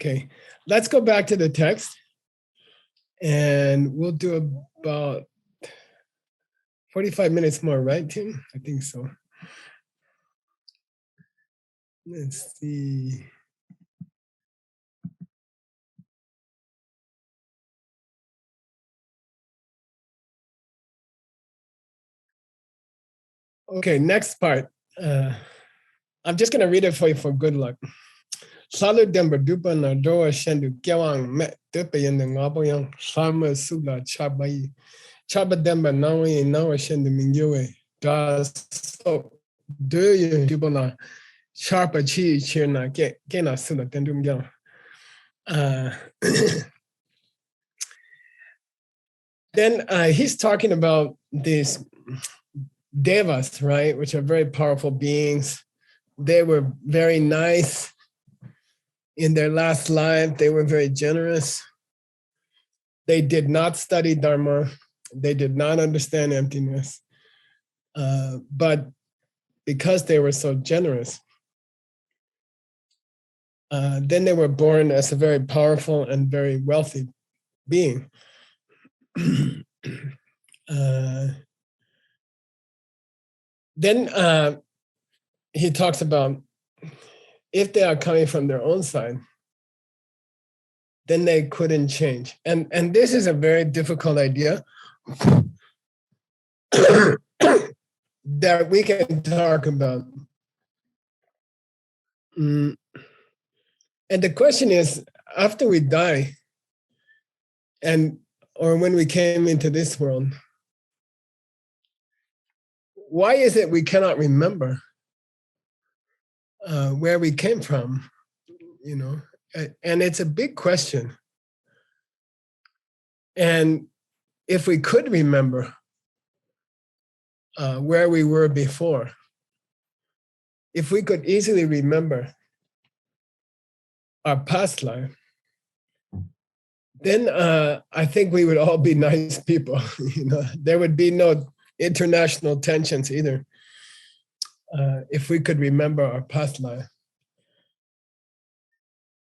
Okay, let's go back to the text, and we'll do about 45 minutes more, right, Tim? I think so. Let's see. Okay, next part. I'm just going to read it for you for good luck. Salu demba dupa na doa shendu gyawang met dupa yin the ngaboyang sama sula chabai chaba demba nawi nawa shendu mingyoe das so do you dupa na sharpa chi chirna get gena sula tendum gyawang. Then he's talking about these devas, right, which are very powerful beings. They were very nice in their last life. They were very generous. They did not study Dharma. They did not understand emptiness. But because they were so generous, then they were born as a very powerful and very wealthy being. Then he talks about if they are coming from their own side, then they couldn't change. And this is a very difficult idea that we can talk about. And the question is, after we die, or when we came into this world, why is it we cannot remember where we came from? You know, and it's a big question. And if we could remember where we were before, if we could easily remember our past life, then I think we would all be nice people. You know, there would be no international tensions either if we could remember our past life.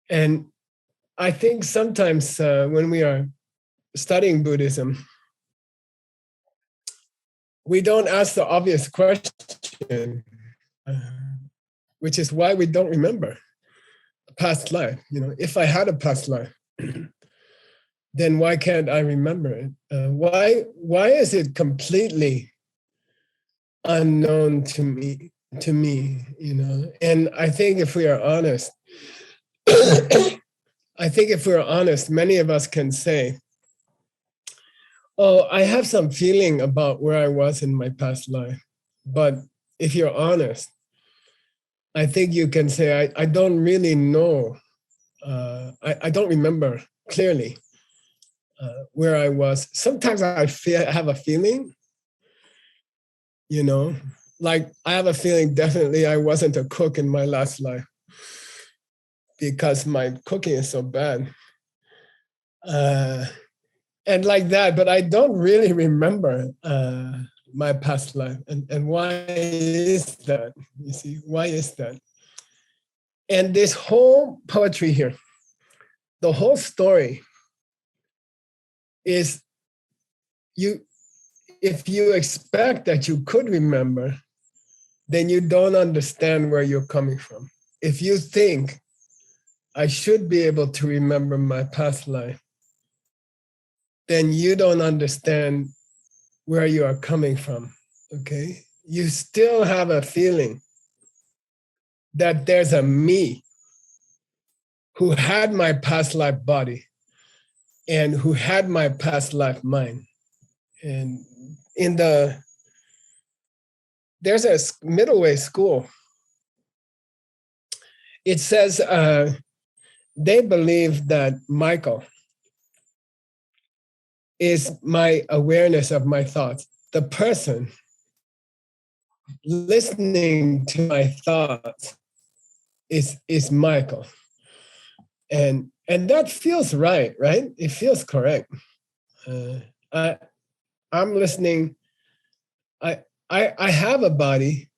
And I think sometimes when we are studying Buddhism, we don't ask the obvious question, which is why we don't remember a past life. You know, if I had a past life, then why can't I remember it? Why is it completely unknown to me? You know, and I think if we are honest, many of us can say, oh, I have some feeling about where I was in my past life. But if you're honest, I think you can say, I don't really know. I don't remember clearly where I was. Sometimes I have a feeling, you know, like I have a feeling definitely I wasn't a cook in my last life because my cooking is so bad. And like that, but I don't really remember my past life. And why is that? You see, why is that? And this whole poetry here, the whole story is if you expect that you could remember, then you don't understand where you're coming from. If you think I should be able to remember my past life, then you don't understand where you are coming from, okay? You still have a feeling that there's a me who had my past life body and who had my past life mind. And there's a middle way school. It says they believe that Michael is my awareness of my thoughts. The person listening to my thoughts is Michael. And that feels right? It feels correct. I'm listening. I have a body,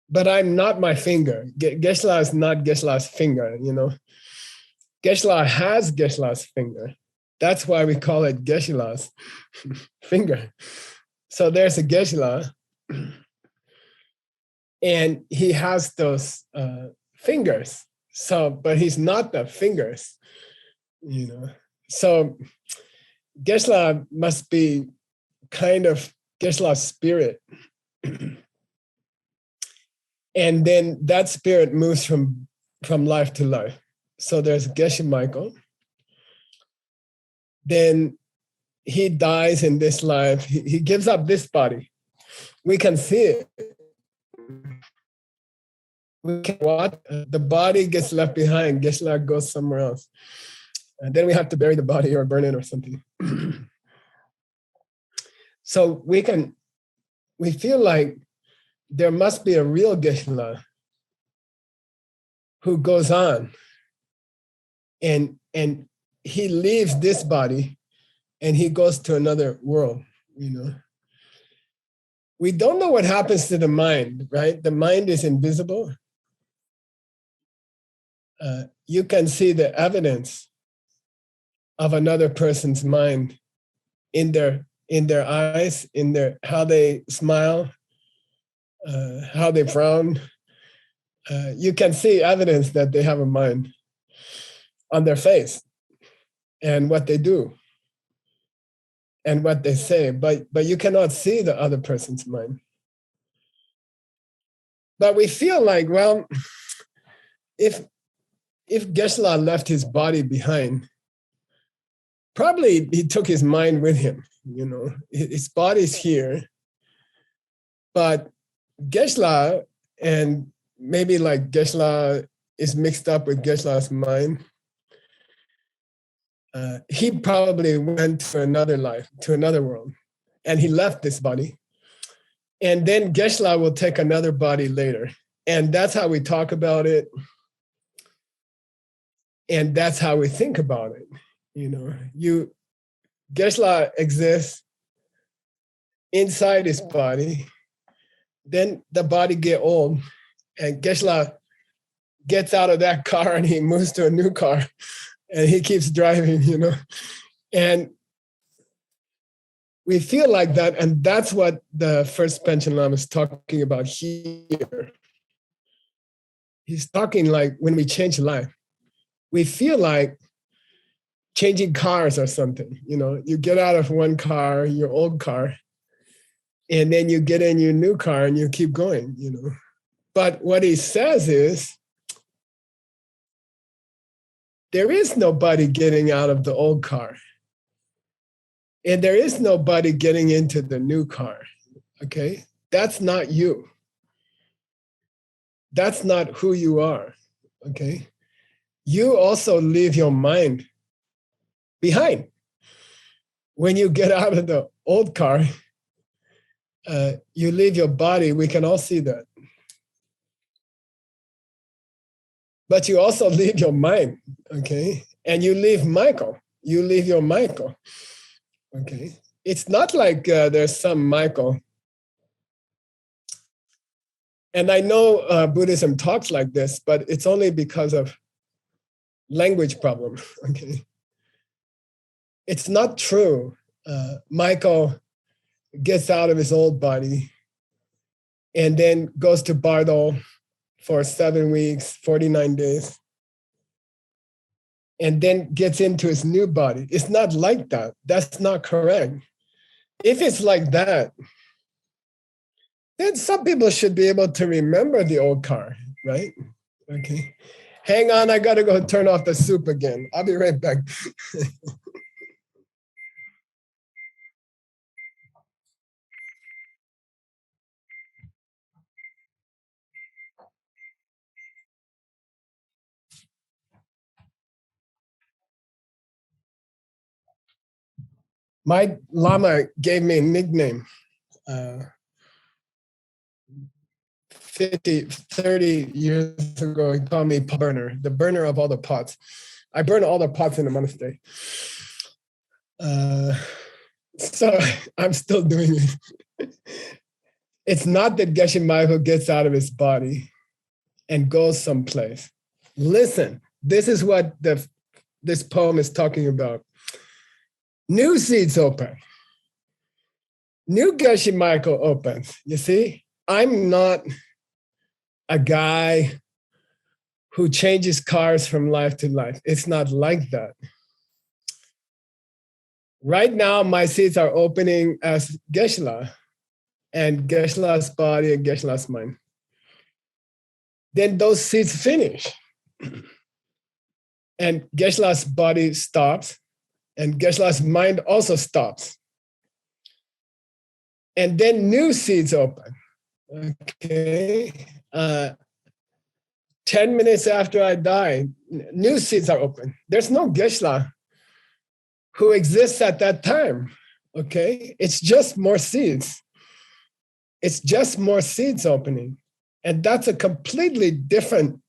but I'm not my finger. Geshe is not Geshe's finger, you know. Geshe has Geshe-la's finger. That's why we call it Geshe-la's finger. So there's a Geshe-la, and he has those fingers. So, but he's not the fingers, you know. So Geshe-la must be kind of Geshe-la's spirit. And then that spirit moves from life to life. So there's Geshe Michael. Then he dies in this life. He gives up this body. We can see it. We can watch. The body gets left behind. Geshe-la goes somewhere else. And then we have to bury the body or burn it or something. So we feel like there must be a real Geshe-la who goes on, and he leaves this body and he goes to another world, you know. We don't know what happens to the mind, right? The mind is invisible. You can see the evidence of another person's mind in their eyes, in their how they smile, how they frown. You can see evidence that they have a mind on their face and what they do and what they say, but you cannot see the other person's mind. But we feel like, well, if Geshe-la left his body behind, probably he took his mind with him, you know. His body's here, but Geshe-la, and maybe like Geshe-la is mixed up with Geshe-la's mind, he probably went to another life, to another world, and he left this body. And then Geshe-la will take another body later. And that's how we talk about it. And that's how we think about it. You know, Geshe-la exists inside his body. Then the body get old, and Geshe-la gets out of that car and he moves to a new car, and he keeps driving, you know. And we feel like that, and that's what the first Panchen Lama is talking about here. He's talking like when we change life, we feel like changing cars or something. You know, you get out of one car, your old car, and then you get in your new car and you keep going, you know. But what he says is, there is nobody getting out of the old car. And there is nobody getting into the new car, okay? That's not you. That's not who you are, okay? You also leave your mind behind. When you get out of the old car, you leave your body, we can all see that. But you also leave your mind, okay? And you leave Michael, you leave your Michael. Okay, it's not like there's some Michael. And I know Buddhism talks like this, but it's only because of language problem, okay? It's not true. Michael gets out of his old body and then goes to Bardo for 7 weeks, 49 days, and then gets into his new body. It's not like that. That's not correct. If it's like that, then some people should be able to remember the old car, right? Okay. Hang on, I gotta go turn off the soup again. I'll be right back. My Lama gave me a nickname 30 years ago. He called me pot burner, the burner of all the pots. I burn all the pots in the monastery. So I'm still doing it. It's not that Geshe Michael gets out of his body and goes someplace. Listen, this is what the this poem is talking about. New seeds open. New Geshe Michael opens. You see, I'm not a guy who changes cars from life to life. It's not like that. Right now, my seeds are opening as Geshe-la and Geshe-la's body and Geshe-la's mind. Then those seeds finish. And Geshe-la's body stops, and Geshe-la's mind also stops. And then new seeds open. Okay. 10 minutes after I die, new seeds are open. There's no Geshe-la who exists at that time. Okay. It's just more seeds. It's just more seeds opening. And that's a completely different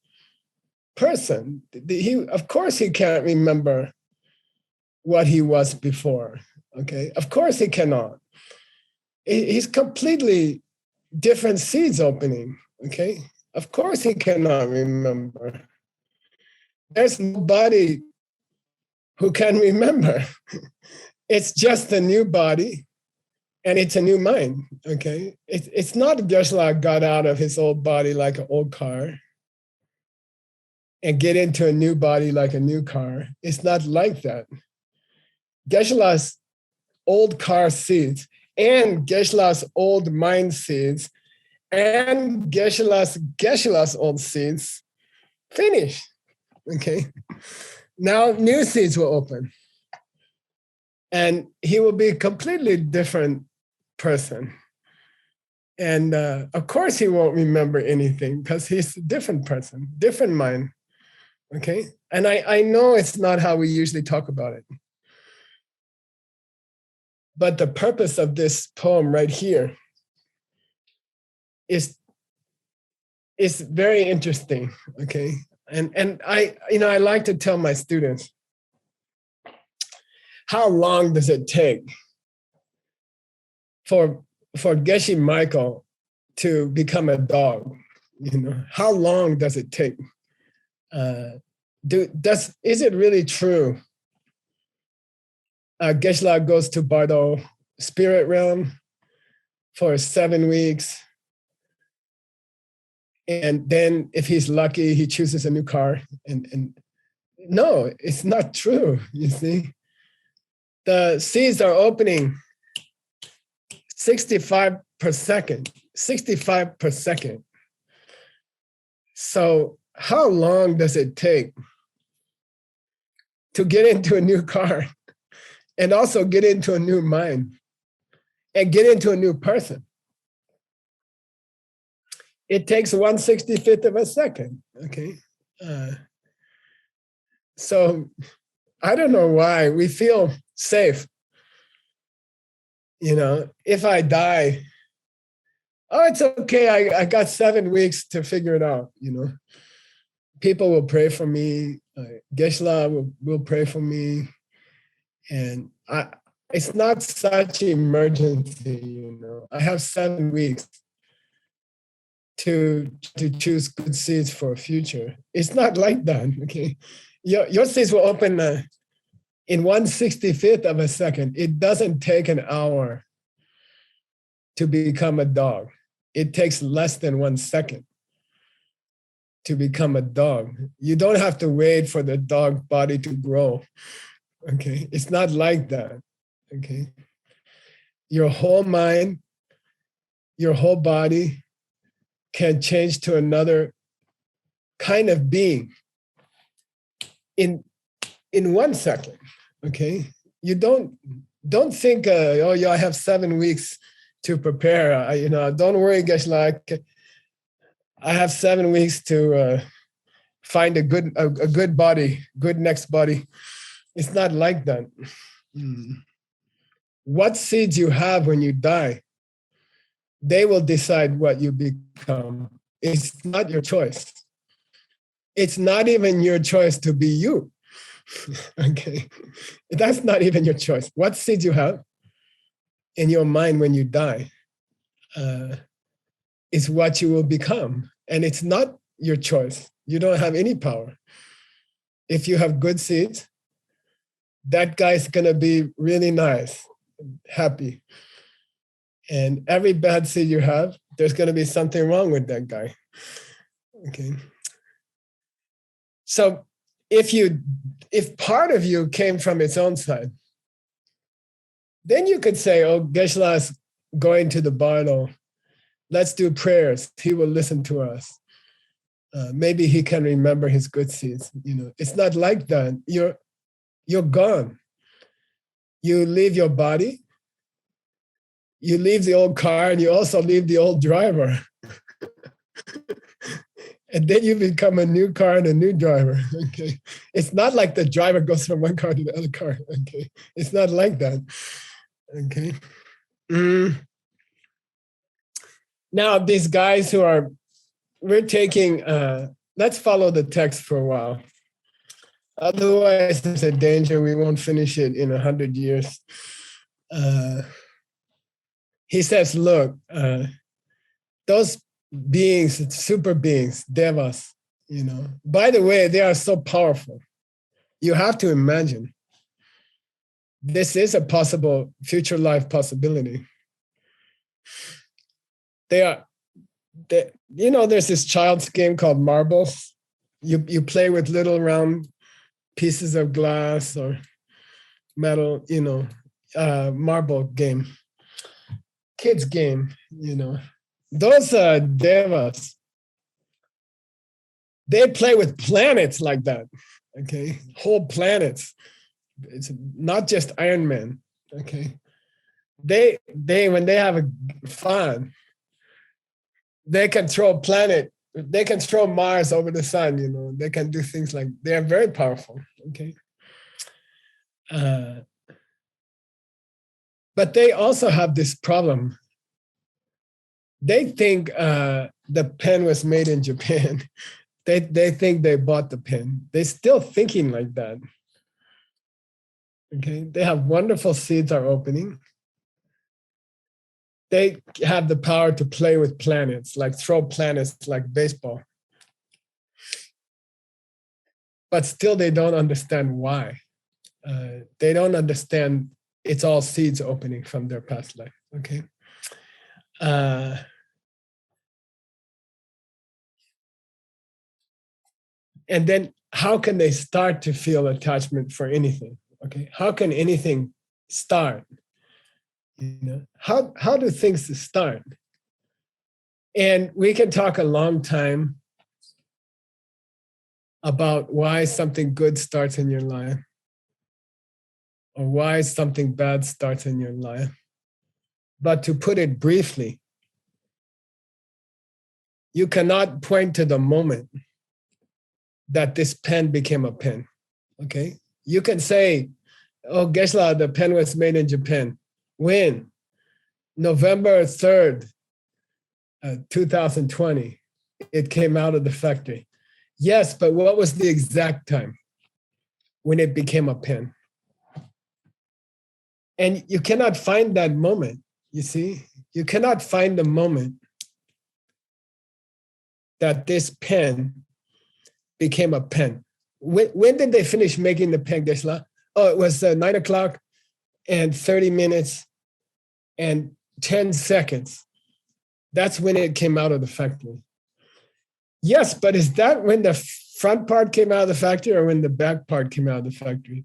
person. Of course, he can't remember what he was before. Okay. Of course, he cannot. He's completely different seeds opening. Okay. Of course, he cannot remember. There's nobody who can remember. It's just a new body and it's a new mind. Okay. It's not Geshe-la got out of his old body like an old car and get into a new body like a new car. It's not like that. Geshe-la's old car seeds and Geshe-la's old mind seeds and Geshe-la's old seeds finish. Okay. Now new seeds will open. And he will be a completely different person. And of course he won't remember anything because he's a different person, different mind. Okay. And I know it's not how we usually talk about it. But the purpose of this poem right here is very interesting. Okay. And I like to tell my students, how long does it take for Geshe Michael to become a dog? How long does it take? Is it really true? Geshe-la goes to Bardo spirit realm for 7 weeks. And then if he's lucky, he chooses a new car. And no, it's not true, you see. The seeds are opening 65 per second. So how long does it take to get into a new car and also get into a new mind and get into a new person? It takes 1/65 of a second, okay? So I don't know why we feel safe. If I die, oh, it's okay. I got 7 weeks to figure it out. People will pray for me. Geshe-la will pray for me. And it's not such an emergency. I have 7 weeks to choose good seeds for a future. It's not like that, okay? Your seeds will open in 1/65 of a second. It doesn't take an hour to become a dog. It takes less than 1 second to become a dog. You don't have to wait for the dog body to grow, okay? It's not like that, okay? Your whole mind, your whole body can change to another kind of being in 1 second, okay? You don't think, I have 7 weeks to prepare. Don't worry, Geshe-la. I have 7 weeks to find a good body, good next body. It's not like that. What seeds you have when you die, they will decide what you become. It's not your choice. It's not even your choice to be you. Okay, that's not even your choice. What seeds you have in your mind when you die is what you will become. And it's not your choice. You don't have any power. If you have good seeds, that guy's gonna be really nice, happy. And every bad seed you have, there's gonna be something wrong with that guy. Okay. So if part of you came from its own side, then you could say, oh, Geshe is going to the Bardo. Let's do prayers. He will listen to us. Maybe he can remember his good seeds. It's not like that. You're gone. You leave your body. You leave the old car, and you also leave the old driver. And then you become a new car and a new driver. Okay, it's not like the driver goes from one car to the other car. Okay, it's not like that. Okay. Now these guys we're taking. Let's follow the text for a while. Otherwise, there's a danger we won't finish it in 100 years. He says, look, those beings, super beings, devas, by the way, they are so powerful. You have to imagine this is a possible future life possibility. There's this child's game called marbles. You play with little round pieces of glass or metal, marble game, kids game, Those devas, they play with planets like that, okay? Whole planets. It's not just Iron Man, okay? They when they have fun, they control planet. They control Mars over the sun, They can do things like, they're very powerful, okay? But they also have this problem. They think the pen was made in Japan. They think they bought the pen. They're still thinking like that. Okay, they have wonderful seeds are opening. They have the power to play with planets, like throw planets like baseball. But still they don't understand why. They don't understand it's all seeds opening from their past life, okay? And then how can they start to feel attachment for anything? Okay, how can anything start? How do things start? And we can talk a long time about why something good starts in your life or why something bad starts in your life. But to put it briefly, you cannot point to the moment that this pen became a pen, okay? You can say, oh, Geshe, the pen was made in Japan. When? November 3rd, 2020, it came out of the factory. Yes, but what was the exact time when it became a pen? And you cannot find that moment, you see? You cannot find the moment that this pen became a pen. When did they finish making the pen, Geshe? Oh, it was 9 o'clock and 30 minutes and 10 seconds. That's when it came out of the factory. Yes, but is that when the front part came out of the factory or when the back part came out of the factory?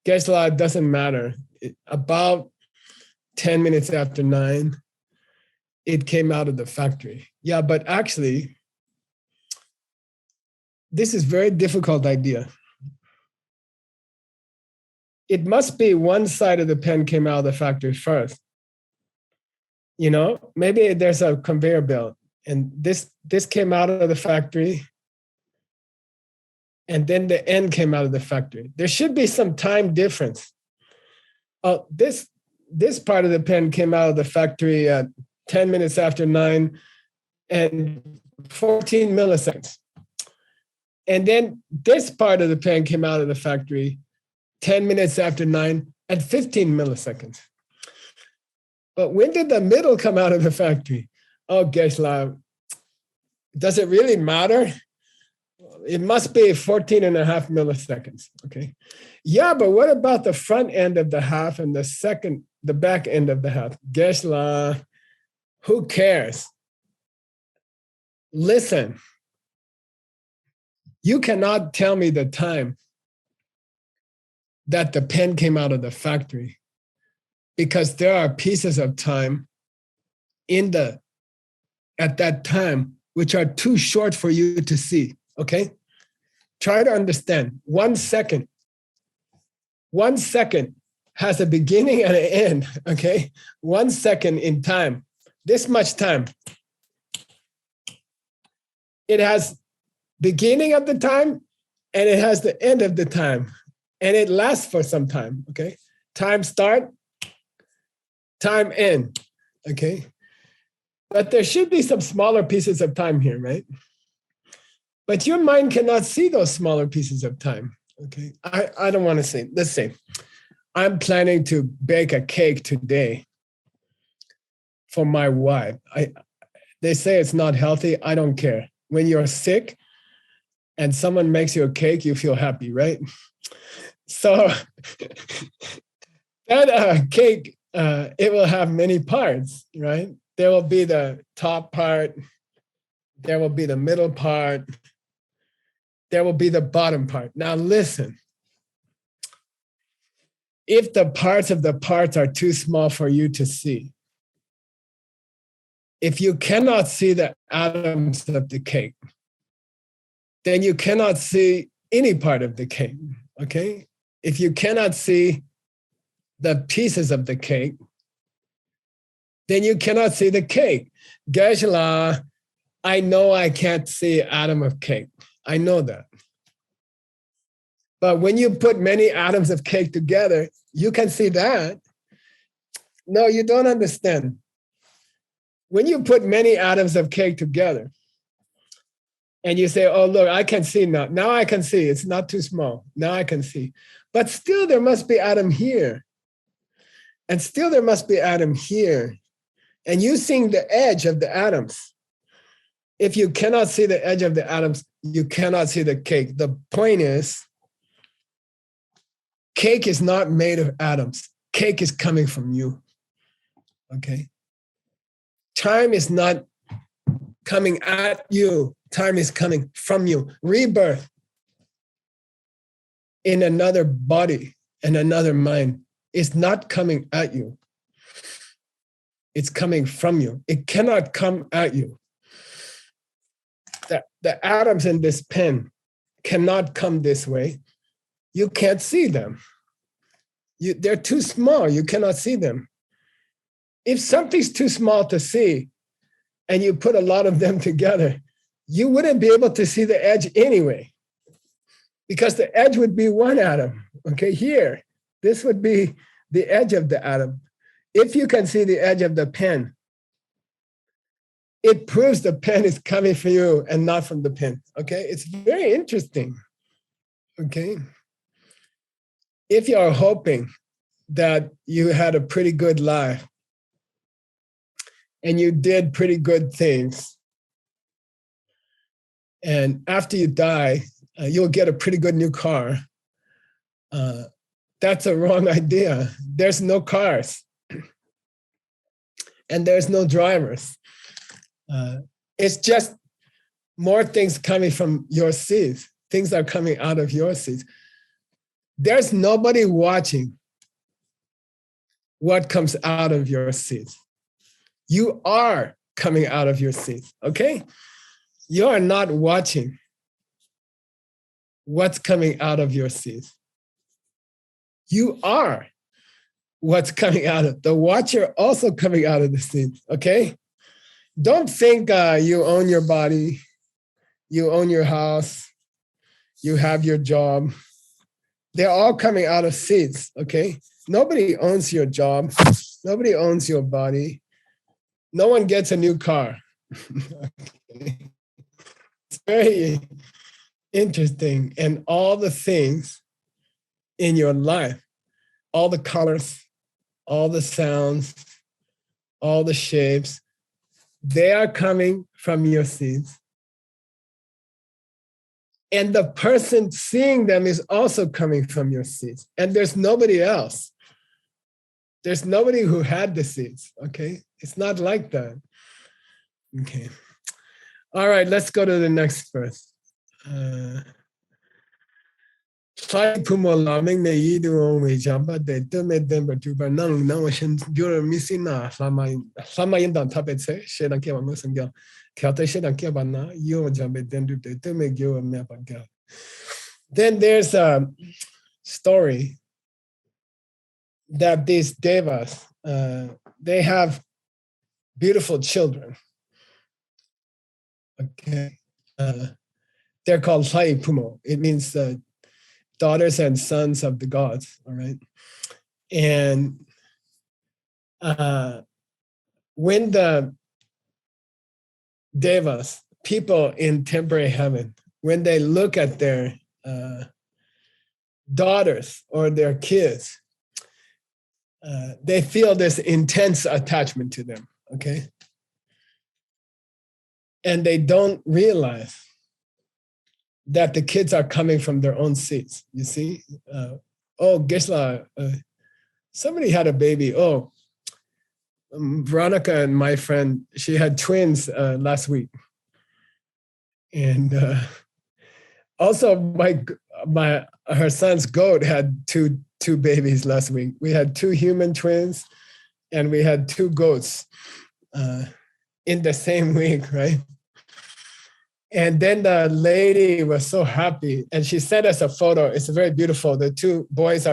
Geshe, it doesn't matter. About 10 minutes after 9, it came out of the factory. Yeah, but actually, this is a very difficult idea. It must be one side of the pen came out of the factory first. Maybe there's a conveyor belt and this came out of the factory and then the end came out of the factory. There should be some time difference. Oh, this part of the pen came out of the factory at 10 minutes after 9 and 14 milliseconds. And then this part of the pen came out of the factory 10 minutes after 9 and 15 milliseconds. But when did the middle come out of the factory? Oh, Geshe, does it really matter? it must be 14 and a half milliseconds, okay? Yeah, but what about the front end of the half and the back end of the half? Geshe, who cares? Listen, you cannot tell me the time that the pen came out of the factory, because there are pieces of time at that time which are too short for you to see, okay? Try to understand. 1 second. 1 second has a beginning and an end, okay? 1 second in time, this much time. It has beginning of the time and it has the end of the time, and it lasts for some time, okay? Time start, time end, okay? But there should be some smaller pieces of time here, right? But your mind cannot see those smaller pieces of time, okay? I don't want to say, let's say, I'm planning to bake a cake today for my wife. They say it's not healthy. I don't care. When you're sick and someone makes you a cake, you feel happy, right? So that cake, it will have many parts, right? There will be the top part. There will be the middle part. There will be the bottom part. Now listen, if the parts of the parts are too small for you to see, if you cannot see the atoms of the cake, then you cannot see any part of the cake, okay? If you cannot see the pieces of the cake, then you cannot see the cake. Geshe, I know I can't see atom of cake. I know that. But when you put many atoms of cake together, you can see that. No, you don't understand. When you put many atoms of cake together and you say, oh, look, I can see now. Now I can see. It's not too small. Now I can see. But still there must be atom here. And still there must be atom here. And you seeing the edge of the atoms. If you cannot see the edge of the atoms, you cannot see the cake. The point is, cake is not made of atoms. Cake is coming from you, okay? Time is not coming at you. Time is coming from you. Rebirth in another body and another mind is not coming at you. It's coming from you. It cannot come at you. The atoms in this pen cannot come this way. You can't see them. They're too small. You cannot see them. If something's too small to see and you put a lot of them together, you wouldn't be able to see the edge anyway, because the edge would be one atom, okay, here. This would be the edge of the atom. If you can see the edge of the pen, it proves the pen is coming from you and not from the pen, okay? It's very interesting, okay? If you are hoping that you had a pretty good life and you did pretty good things, and after you die, you'll get a pretty good new car, that's a wrong idea. There's no cars and there's no drivers. It's just more things coming from your seeds. Things are coming out of your seeds. There's nobody watching what comes out of your seeds. You are coming out of your seeds, okay? You are not watching what's coming out of your seeds. You are what's coming out of the watcher, also coming out of the seeds, okay? Don't think you own your body, you own your house, you have your job. They're all coming out of seeds, okay? Nobody owns your job. Nobody owns your body. No one gets a new car. Okay. It's very interesting. And all the things in your life, all the colors, all the sounds, all the shapes, they are coming from your seeds. And the person seeing them is also coming from your seeds. And there's nobody else. There's nobody who had the seeds, okay? It's not like that. Okay. All right, let's go to the next verse. Sai pumo laming ne yidu on we jamba de tume dember tuba nang nang shin jura misina sama yindan tapetse shedan kiwa musangel kate shedan kiwa na yo jambe dendu de tume gyo mepaga. Then there's a story that these devas they have beautiful children. Okay, they're called Sai pumo. It means daughters and sons of the gods, all right? And when the devas, people in temporary heaven, when they look at their daughters or their kids, they feel this intense attachment to them, okay? And they don't realize that the kids are coming from their own seeds, you see? Geshe, somebody had a baby. Veronica and my friend, she had twins last week. And also her son's goat had two babies last week. We had 2 human twins and we had 2 goats in the same week, right? And then the lady was so happy and she sent us a photo. It's very beautiful. The 2 boys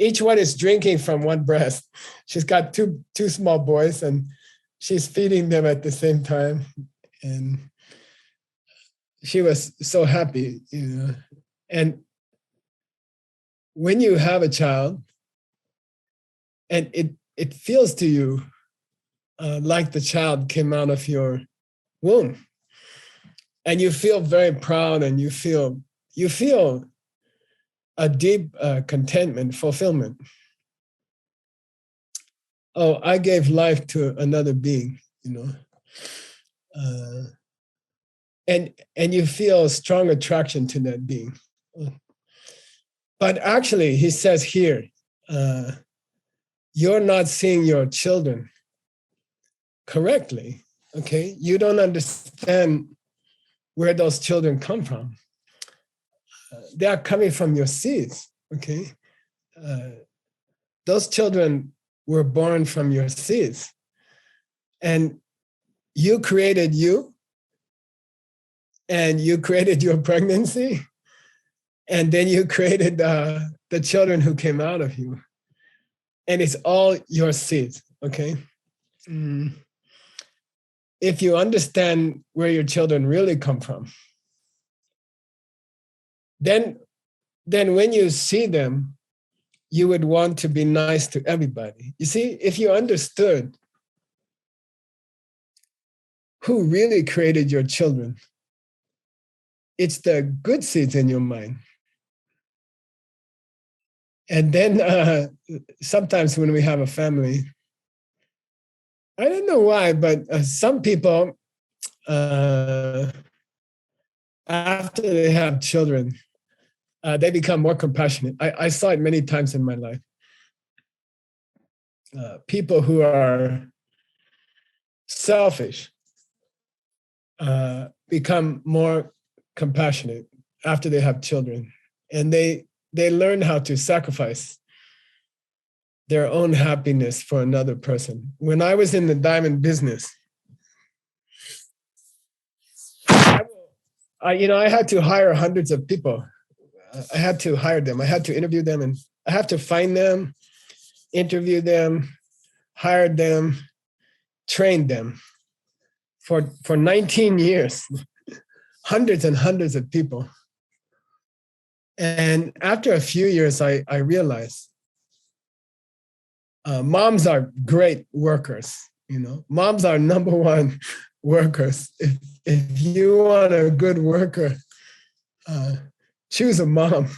each one is drinking from one breast. She's got two small boys and she's feeding them at the same time. And she was so happy, you know. And when you have a child and it feels to you like the child came out of your womb, and you feel very proud and you feel a deep contentment, fulfillment. I gave life to another being, you know. And you feel a strong attraction to that being. But actually, he says here, you're not seeing your children correctly, okay? You don't understand where those children come from. They are coming from your seeds, okay? Those children were born from your seeds. And you created you, and you created your pregnancy, and then you created the children who came out of you. And it's all your seeds, okay? If you understand where your children really come from, then when you see them, you would want to be nice to everybody. You see, if you understood who really created your children, it's the good seeds in your mind. And then sometimes when we have a family, I don't know why, but some people, after they have children, they become more compassionate. I saw it many times in my life. People who are selfish become more compassionate after they have children. And they learn how to sacrifice their own happiness for another person. When I was in the diamond business, I had to hire hundreds of people. I had to hire them. I had to interview them, and I have to find them, interview them, hire them, train them for 19 years, hundreds and hundreds of people. And after a few years, I realized moms are great workers. You know, moms are number one workers. If you want a good worker, choose a mom.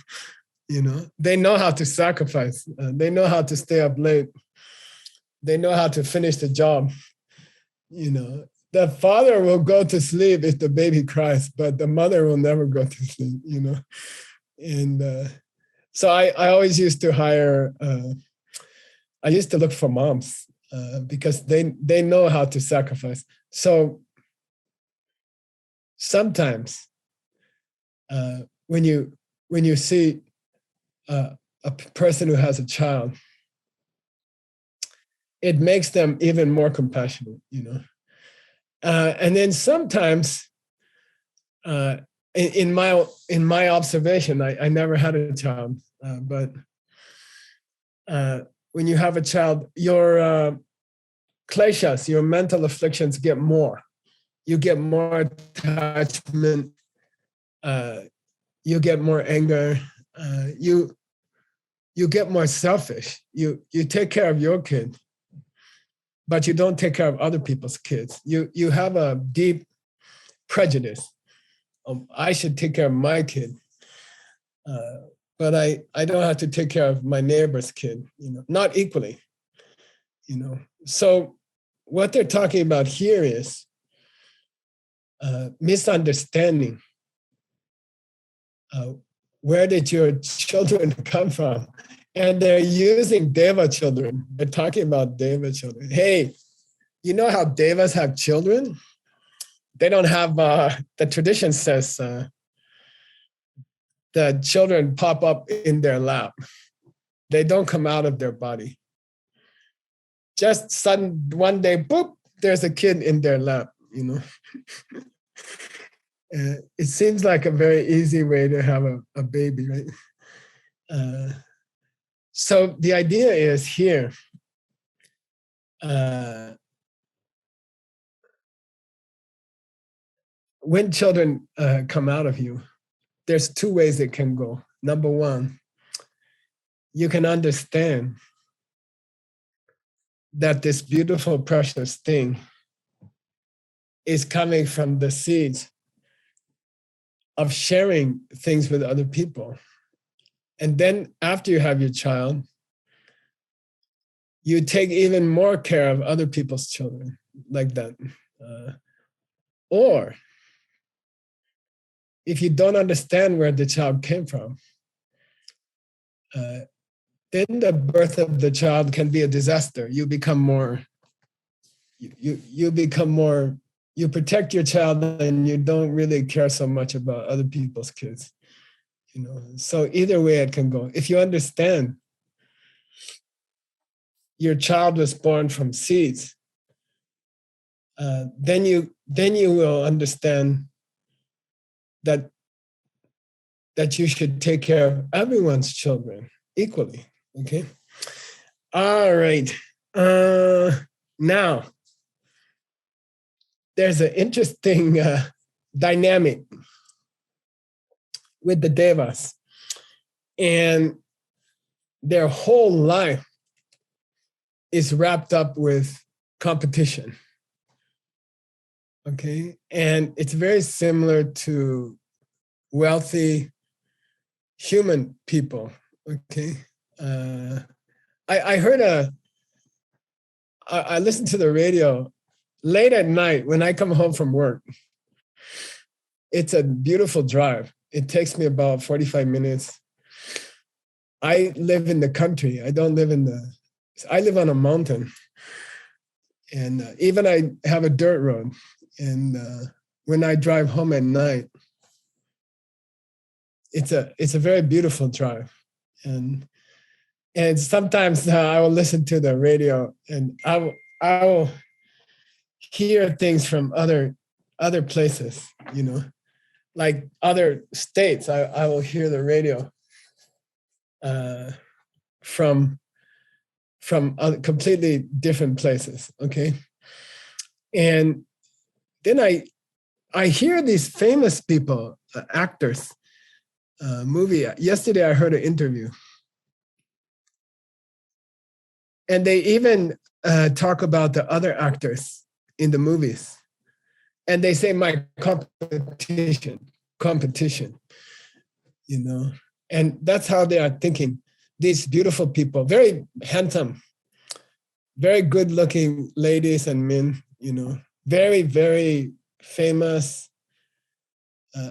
You know, they know how to sacrifice. They know how to stay up late. They know how to finish the job. You know, the father will go to sleep if the baby cries, but the mother will never go to sleep, And so I always used to hire, I used to look for moms because they know how to sacrifice. So sometimes when you see a person who has a child, it makes them even more compassionate, And then sometimes, in my observation, I never had a child, but when you have a child, your kleshas, your mental afflictions get more. You get more attachment. You get more anger. You get more selfish. You take care of your kid, but you don't take care of other people's kids. You have a deep prejudice. I should take care of my kid, but I don't have to take care of my neighbor's kid. Not equally. So what they're talking about here is misunderstanding. Where did your children come from? And they're using Deva children. They're talking about Deva children. Hey, you know how Devas have children? They don't have, the tradition says the children pop up in their lap. They don't come out of their body. Just sudden, one day, boop, there's a kid in their lap, It seems like a very easy way to have a baby, right? So the idea is here, when children come out of you, there's two ways it can go. Number one, you can understand that this beautiful, precious thing is coming from the seeds of sharing things with other people. And then after you have your child, you take even more care of other people's children like that. Or if you don't understand where the child came from, then the birth of the child can be a disaster. You become more, you protect your child and you don't really care so much about other people's kids. So either way it can go. If you understand your child was born from seeds, then you will understand that you should take care of everyone's children equally. Okay. All right. Now, there's an interesting dynamic with the devas, and their whole life is wrapped up with competition. Okay. And it's very similar to wealthy human people. Okay. I heard I listened to the radio late at night when I come home from work. It's a beautiful drive. It takes me about 45 minutes. I live in the country. I live on a mountain. And even I have a dirt road. And when I drive home at night, it's a very beautiful drive. And sometimes I will listen to the radio and I will hear things from other places, like other states. I will hear the radio from completely different places. Okay. And then I hear these famous people, actors, movie. Yesterday I heard an interview. And they even talk about the other actors in the movies. And they say, my competition, And that's how they are thinking. These beautiful people, very handsome, very good looking ladies and men, very, very famous.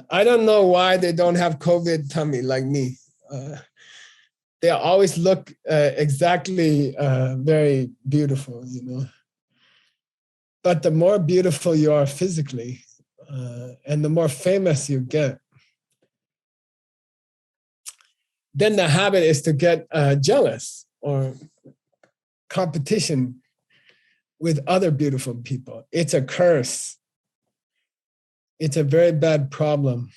I don't know why they don't have COVID tummy like me. They always look exactly very beautiful, you know. But the more beautiful you are physically, and the more famous you get, then the habit is to get jealous or competition with other beautiful people. It's a curse. It's a very bad problem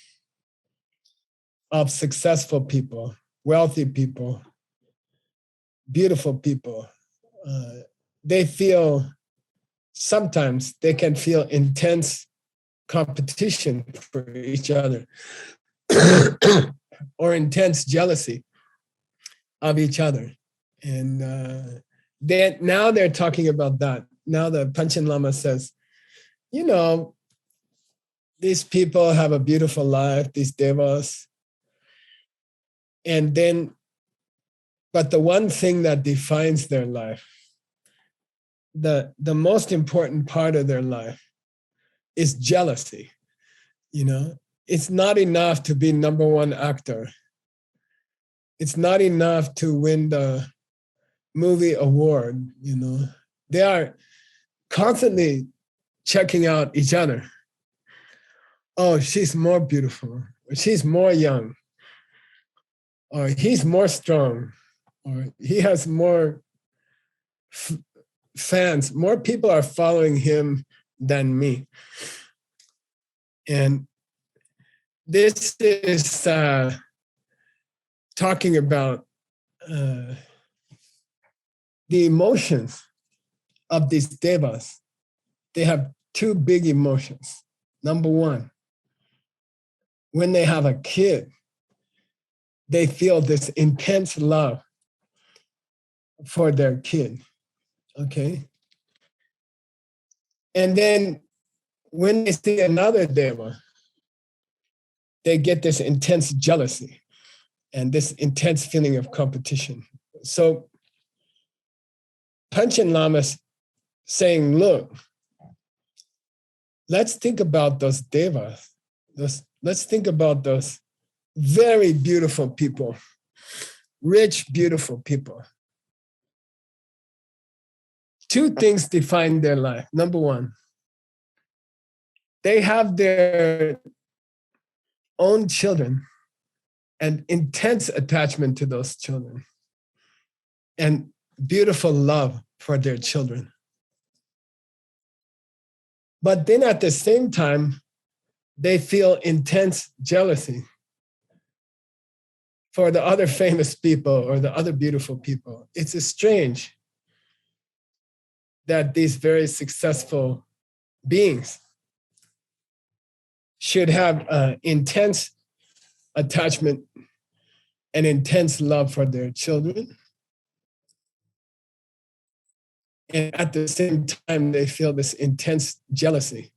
of successful people, wealthy people, beautiful people. They feel, sometimes they can feel intense competition for each other or intense jealousy of each other. And now they're talking about that. Now the Panchen Lama says, you know, these people have a beautiful life, these devas. And then, but the one thing that defines their life, the most important part of their life is jealousy. You know, it's not enough to be number one actor. It's not enough to win the movie award, you know. They are constantly checking out each other. Oh, she's more beautiful, or she's more young, or he's more strong, or he has more fans. More people are following him than me. And this is talking about the emotions of these devas. They have two big emotions. Number one, when they have a kid, they feel this intense love for their kid, okay? And then when they see another deva, they get this intense jealousy and this intense feeling of competition. So Panchen Lama's saying, look, let's think about those devas. Let's think about those very beautiful people, rich, beautiful people. Two things define their life. Number one, they have their own children and intense attachment to those children and beautiful love for their children. But then at the same time, they feel intense jealousy for the other famous people or the other beautiful people. It's strange that these very successful beings should have intense attachment and intense love for their children. And at the same time, they feel this intense jealousy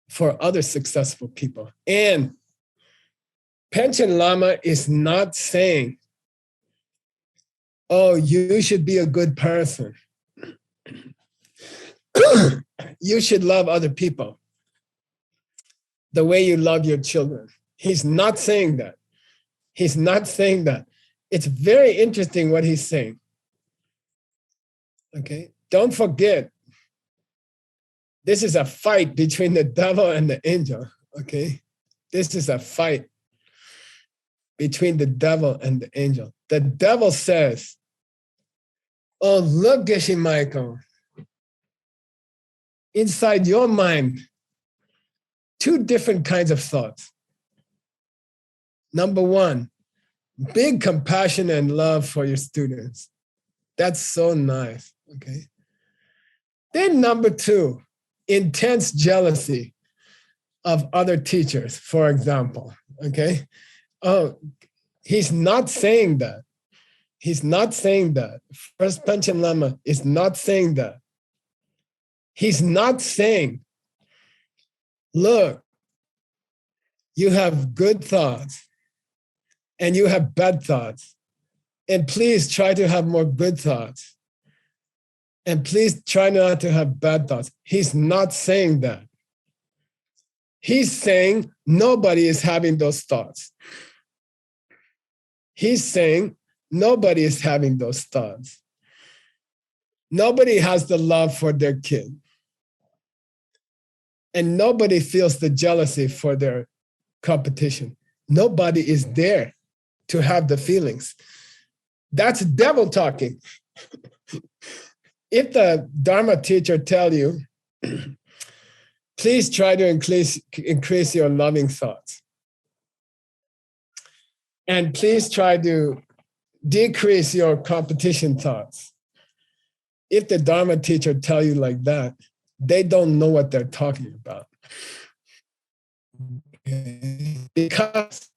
for other successful people. And Panchen Lama is not saying, oh, you should be a good person. You should love other people the way you love your children. He's not saying that. He's not saying that. It's very interesting what he's saying. Okay, don't forget, this is a fight between the devil and the angel. Okay, this is a fight between the devil and the angel. The devil says, oh, look, Geshe Michael, inside your mind, two different kinds of thoughts. Number one, big compassion and love for your students. That's so nice, okay? Then number two, intense jealousy of other teachers, for example, okay? Oh, he's not saying that. He's not saying that. First Panchen Lama is not saying that. He's not saying, look, you have good thoughts and you have bad thoughts. And please try to have more good thoughts. And please try not to have bad thoughts. He's not saying that. He's saying nobody is having those thoughts. He's saying nobody is having those thoughts. Nobody has the love for their kid. And nobody feels the jealousy for their competition. Nobody is there to have the feelings. That's devil talking. If the Dharma teacher tell you, please try to increase your loving thoughts. And please try to decrease your competition thoughts. If the Dharma teacher tell you like that, they don't know what they're talking about. Because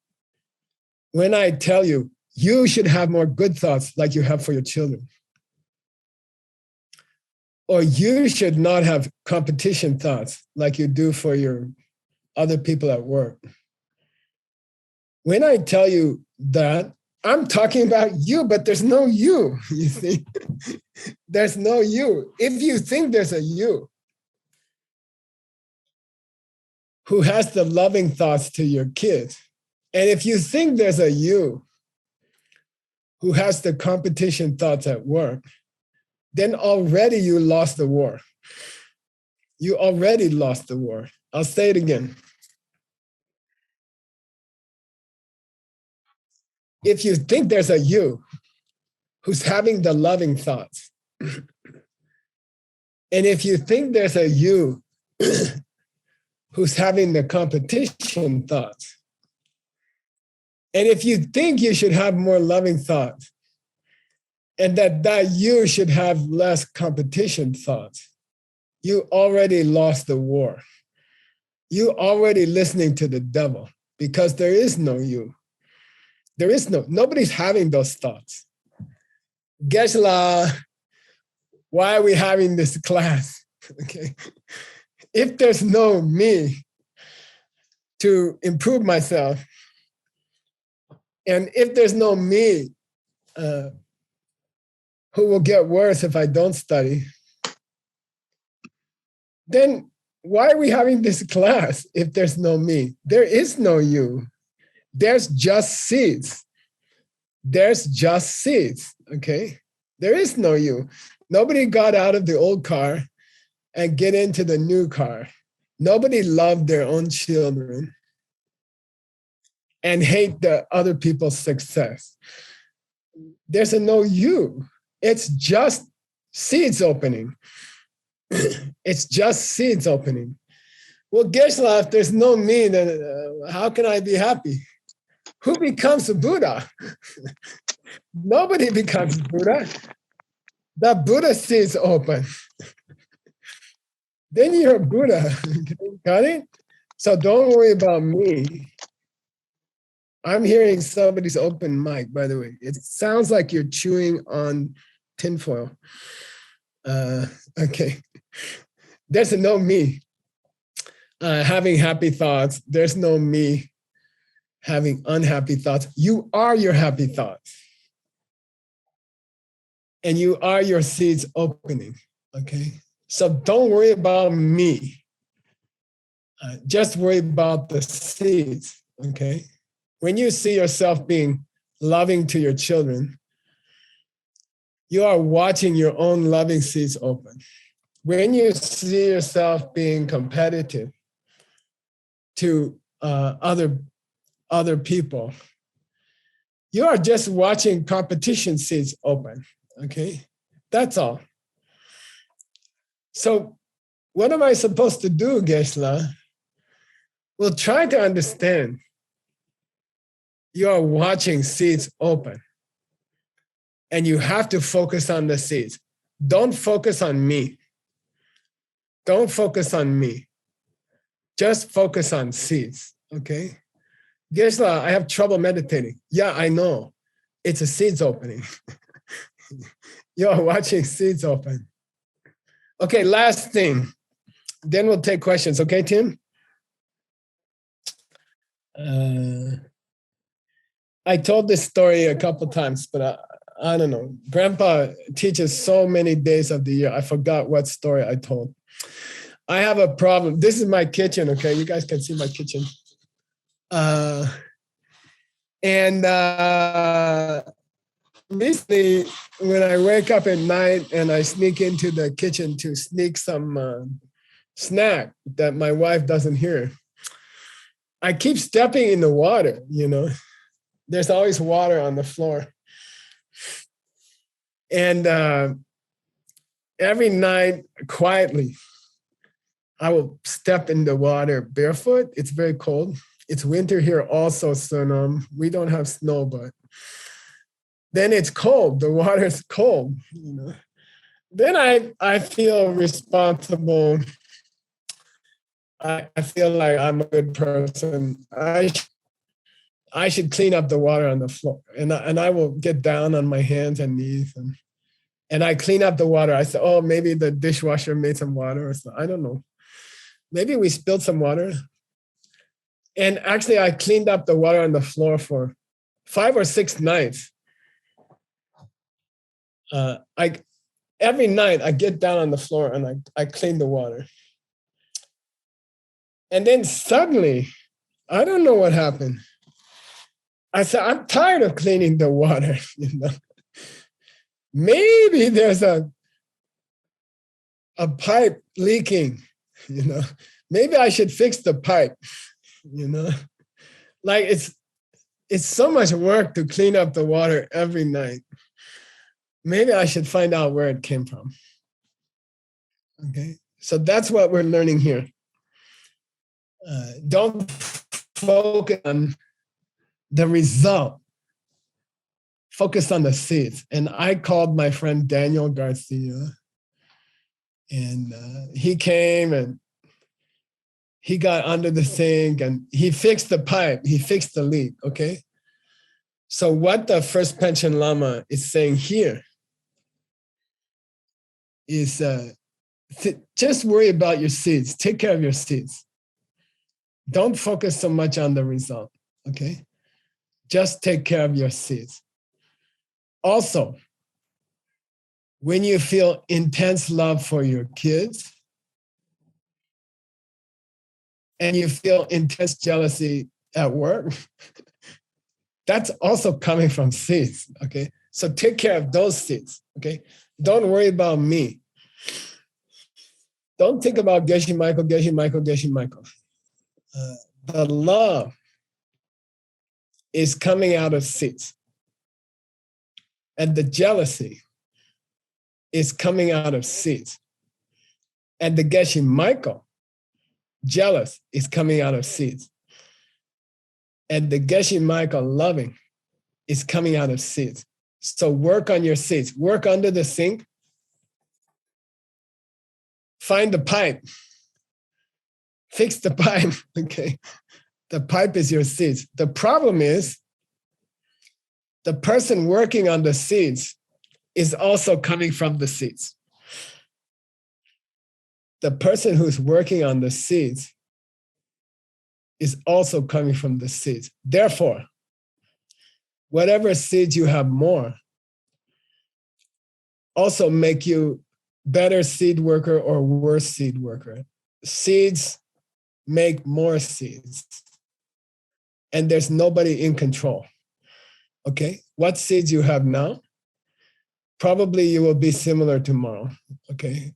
when I tell you, you should have more good thoughts like you have for your children, or you should not have competition thoughts like you do for your other people at work. When I tell you that, I'm talking about you, but there's no you, you see? There's no you. If you think there's a you who has the loving thoughts to your kids, and if you think there's a you who has the competition thoughts at work, then already you lost the war. You already lost the war. I'll say it again. If you think there's a you who's having the loving thoughts, and if you think there's a you who's having the competition thoughts, and if you think you should have more loving thoughts, and that you should have less competition thoughts, you already lost the war. You already listening to the devil, because there is no you. There is nobody's having those thoughts. Geshe, why are we having this class? Okay. If there's no me to improve myself, and if there's no me who will get worse if I don't study, then why are we having this class if there's no me? There is no you. There's just seeds. There's just seeds, okay? There is no you. Nobody got out of the old car and get into the new car. Nobody loved their own children and hate the other people's success. There's a no you. It's just seeds opening. It's just seeds opening. Well, Geshe, if there's no me, then how can I be happy? Who becomes a Buddha? Nobody becomes Buddha. The Buddha seeds open. Then you're a Buddha. Got it? So don't worry about me. I'm hearing somebody's open mic, by the way. It sounds like you're chewing on tinfoil. Okay. There's no me having happy thoughts. There's no me having unhappy thoughts. You are your happy thoughts. And you are your seeds opening, okay? So don't worry about me. Just worry about the seeds, okay? When you see yourself being loving to your children, you are watching your own loving seeds open. When you see yourself being competitive to other people, you are just watching competition seeds open, okay? That's all. So what am I supposed to do, Geshe? Well, try to understand. You are watching seeds open. And you have to focus on the seeds. Don't focus on me. Don't focus on me. Just focus on seeds, okay? Geshe, I have trouble meditating. Yeah, I know. It's a seeds opening. You're watching seeds open. Okay, last thing. Then we'll take questions, okay, Tim? I told this story a couple times, but I don't know. Grandpa teaches so many days of the year. I forgot what story I told. I have a problem. This is my kitchen, okay? You guys can see my kitchen. And recently, when I wake up at night and I sneak into the kitchen to sneak some snack that my wife doesn't hear, I keep stepping in the water, you know. There's always water on the floor. And every night, quietly, I will step in the water barefoot. It's very cold. It's winter here also, so we don't have snow, but then it's cold. The water is cold, you know. Then I feel responsible. I feel like I'm a good person. I should clean up the water on the floor, and I will get down on my hands and knees and I clean up the water. I say, oh, maybe the dishwasher made some water or something. I don't know. Maybe we spilled some water. And actually, I cleaned up the water on the floor for 5 or 6 nights. Every night I get down on the floor and I clean the water. And then suddenly, I don't know what happened. I said, I'm tired of cleaning the water. You know, maybe there's a pipe leaking. You know, maybe I should fix the pipe. You know, like it's so much work to clean up the water every night. Maybe I should find out where it came from. Okay, so that's what we're learning here. Don't focus on the result. Focus on the seeds. And I called my friend Daniel Garcia, and he came and he got under the sink and he fixed the pipe. He fixed the leak. Okay. So what the first Panchen Lama is saying here is just worry about your seeds. Take care of your seeds. Don't focus so much on the result, okay? Just take care of your seeds. Also, when you feel intense love for your kids and you feel intense jealousy at work, that's also coming from seeds, okay? So take care of those seeds, okay? Don't worry about me. Don't think about Geshe Michael, Geshe Michael, Geshe Michael. The love is coming out of seeds. And the jealousy is coming out of seeds. And the Geshe Michael, jealous, is coming out of seeds. And the Geshe Michael, loving, is coming out of seeds. So work on your seeds. Work under the sink. Find the pipe. Fix the pipe, okay? The pipe is your seeds. The problem is the person working on the seeds is also coming from the seeds. The person who's working on the seeds is also coming from the seeds. Therefore, whatever seeds you have more also make you better seed worker or worse seed worker. Seeds make more seeds. And there's nobody in control. Okay? What seeds you have now, probably you will be similar tomorrow. Okay?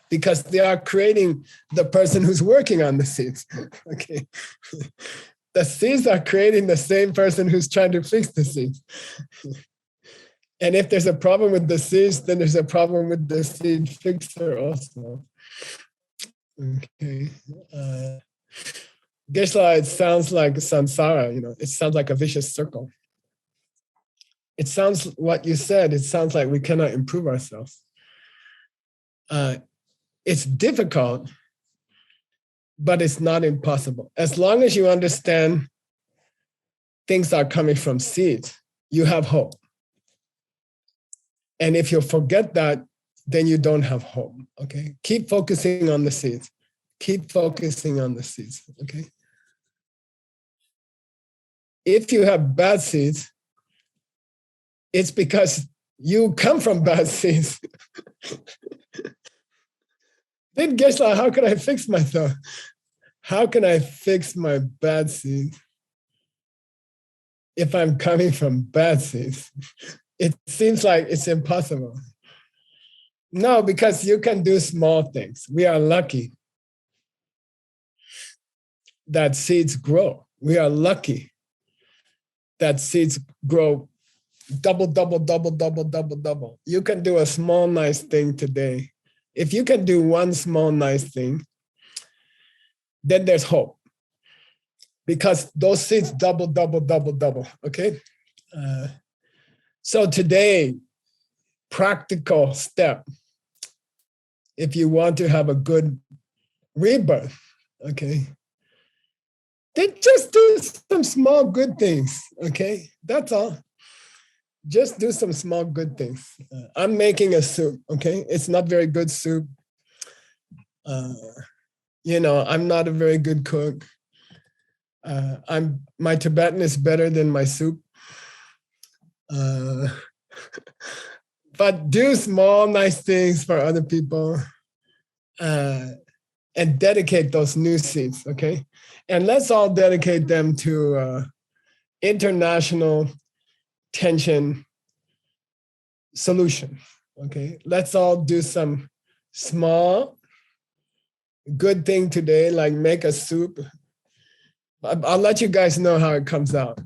Because they are creating the person who's working on the seeds. Okay? The seeds are creating the same person who's trying to fix the seeds. And if there's a problem with the seeds, then there's a problem with the seed fixer also. Okay. Geshe, it sounds like samsara, you know, it sounds like a vicious circle. It sounds, what you said, it sounds like we cannot improve ourselves. It's difficult, but it's not impossible. As long as you understand things are coming from seeds, you have hope. And if you forget that, then you don't have hope, okay? Keep focusing on the seeds. Keep focusing on the seeds, okay? If you have bad seeds, it's because You come from bad seeds. Then Geshe, how can I fix myself? How can I fix my bad seeds if I'm coming from bad seeds? It seems like it's impossible. No, because you can do small things. We are lucky that seeds grow. We are lucky that seeds grow double, double, double, double, double, double. You can do a small, nice thing today. If you can do one small, nice thing, then there's hope. Because those seeds double, double, double, double, okay? So today, practical step, if you want to have a good rebirth, okay, then just do some small good things, okay? That's all. Just do some small good things. I'm making a soup, okay? It's not very good soup. I'm not a very good cook. My Tibetan is better than my soup. But do small, nice things for other people and dedicate those new seeds, okay? And let's all dedicate them to international tension solution, okay? Let's all do some small, good thing today, like make a soup. I'll let you guys know how it comes out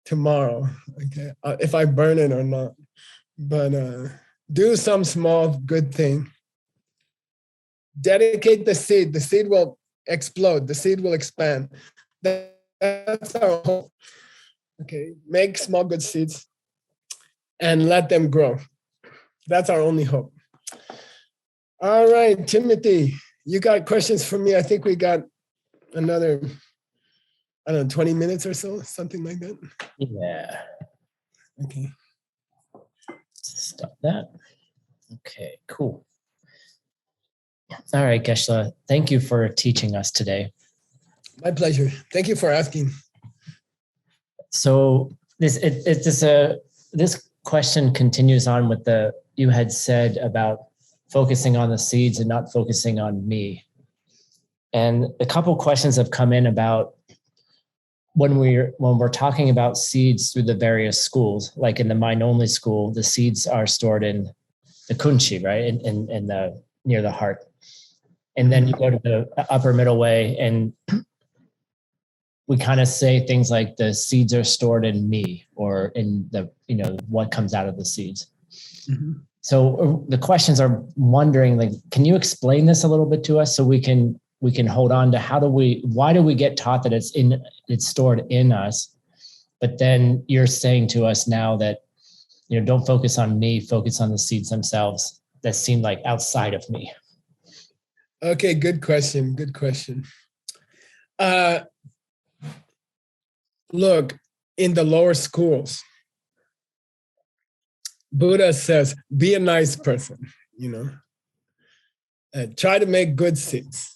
tomorrow, okay? If I burn it or not. But do some small good thing. Dedicate the seed. The seed will explode. The seed will expand. That's our hope. Okay, make small good seeds and let them grow. That's our only hope. All right, Timothy, you got questions for me? I think we got another, 20 minutes or so, something like that. Yeah. Okay. Stop that. Okay, cool. All right, Geshe, thank you for teaching us today. My pleasure. Thank you for asking. So this question continues on with you had said about focusing on the seeds and not focusing on me. And a couple questions have come in about when we're talking about seeds through the various schools, like in the mind-only school, the seeds are stored in the kunchi, right? In the near the heart. And then you go to the upper middle way and we kind of say things like the seeds are stored in me or in the, what comes out of the seeds. Mm-hmm. So the questions are wondering, like, can you explain this a little bit to us so we can hold on to why do we get taught that it's stored in us? But then you're saying to us now that, don't focus on me, focus on the seeds themselves that seem like outside of me. Okay, good question. Good question. Look, in the lower schools, Buddha says, be a nice person, try to make good seeds.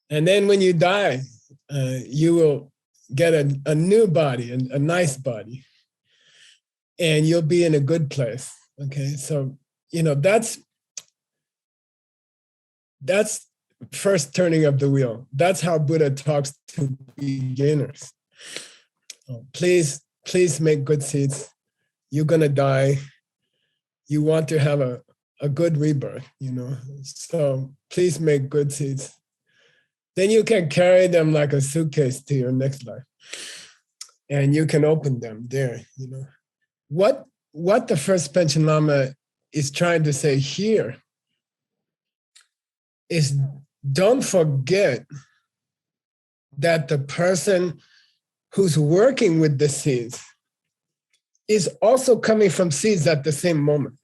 And then when you die, you will get a new body, a nice body, and you'll be in a good place, okay? So, that's first turning of the wheel. That's how Buddha talks to beginners. Please make good seeds. You're gonna die. You want to have a good rebirth, So please make good seeds. Then you can carry them like a suitcase to your next life. And you can open them there, What the first Panchen Lama is trying to say here is don't forget that the person who's working with the seeds is also coming from seeds at the same moment.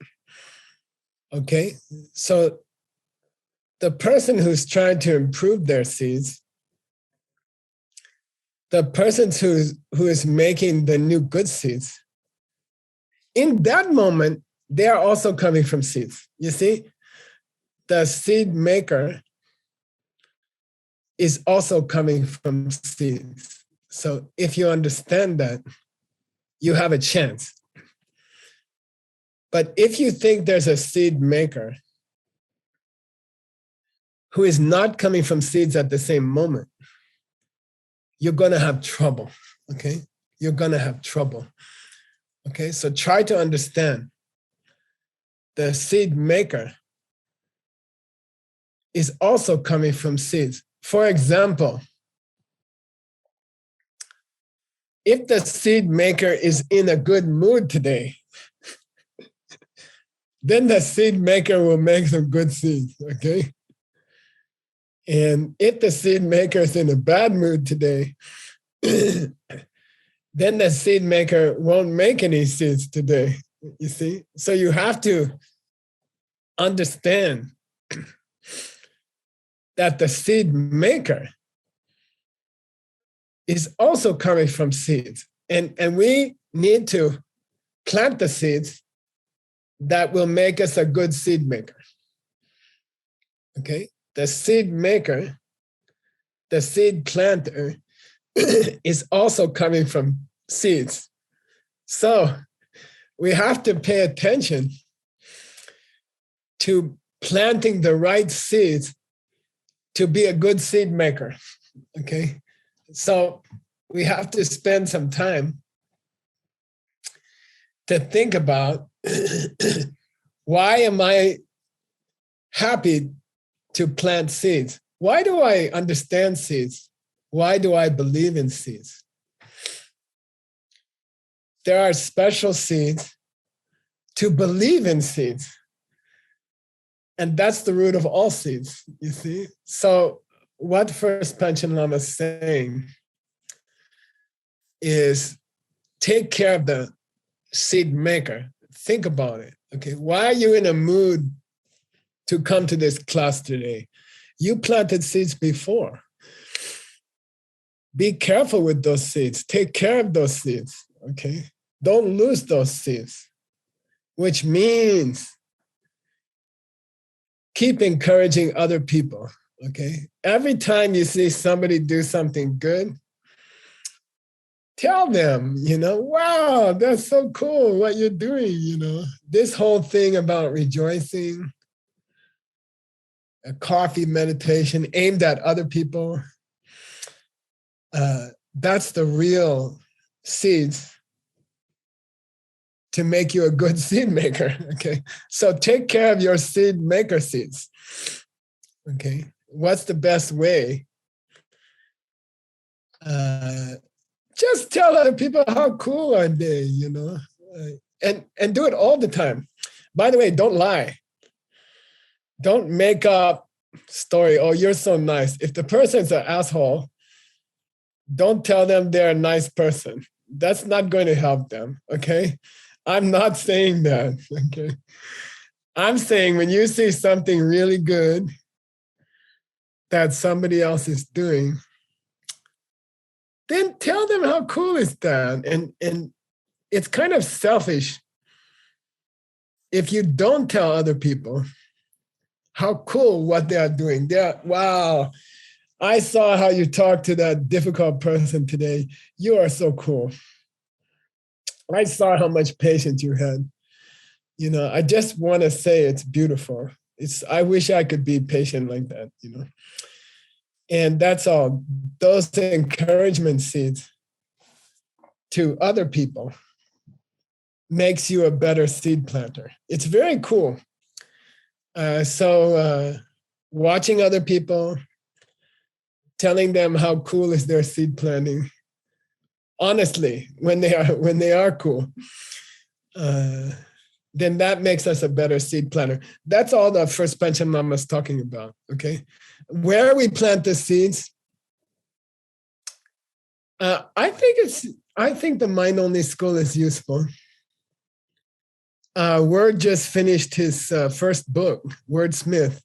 Okay? So the person who's trying to improve their seeds, the person who is making the new good seeds, in that moment, they are also coming from seeds. You see, the seed maker is also coming from seeds. So if you understand that, you have a chance. But if you think there's a seed maker who is not coming from seeds at the same moment, you're going to have trouble, okay? You're going to have trouble, okay? So try to understand the seed maker is also coming from seeds. For example, if the seed maker is in a good mood today, then the seed maker will make some good seeds, okay? And if the seed maker is in a bad mood today, then the seed maker won't make any seeds today, you see? So you have to understand that the seed maker is also coming from seeds. And we need to plant the seeds that will make us a good seed maker. Okay? The seed maker, the seed planter, is also coming from seeds. So we have to pay attention to planting the right seeds to be a good seed maker. Okay? So we have to spend some time to think about why am I happy to plant seeds? Why do I understand seeds? Why do I believe in seeds? There are special seeds to believe in seeds. And that's the root of all seeds, you see? So what First Panchen Lama is saying is take care of the seed maker. Think about it, okay? Why are you in a mood to come to this class today? You planted seeds before. Be careful with those seeds. Take care of those seeds, okay? Don't lose those seeds, which means keep encouraging other people, okay? Every time you see somebody do something good, tell them, wow, that's so cool what you're doing, This whole thing about rejoicing, a coffee meditation aimed at other people, that's the real seeds to make you a good seed maker, okay? So take care of your seed maker seeds, okay? What's the best way? Just tell other people how cool are they, and do it all the time. By the way, don't lie. Don't make up story, oh, you're so nice. If the person's an asshole, don't tell them they're a nice person. That's not going to help them, okay? I'm not saying that, okay? I'm saying when you see something really good that somebody else is doing, then tell them how cool is that. And it's kind of selfish if you don't tell other people how cool what they are doing. Wow, I saw how you talked to that difficult person today. You are so cool. I saw how much patience you had. I just want to say it's beautiful. I wish I could be patient like that, And that's all. Those encouragement seeds to other people makes you a better seed planter. It's very cool. So watching other people, telling them how cool is their seed planting, honestly, when they are cool, then that makes us a better seed planter. That's all the First Panchen Lama is talking about, okay? Where we plant the seeds, I think the mind-only school is useful. Word just finished his first book, Wordsmith.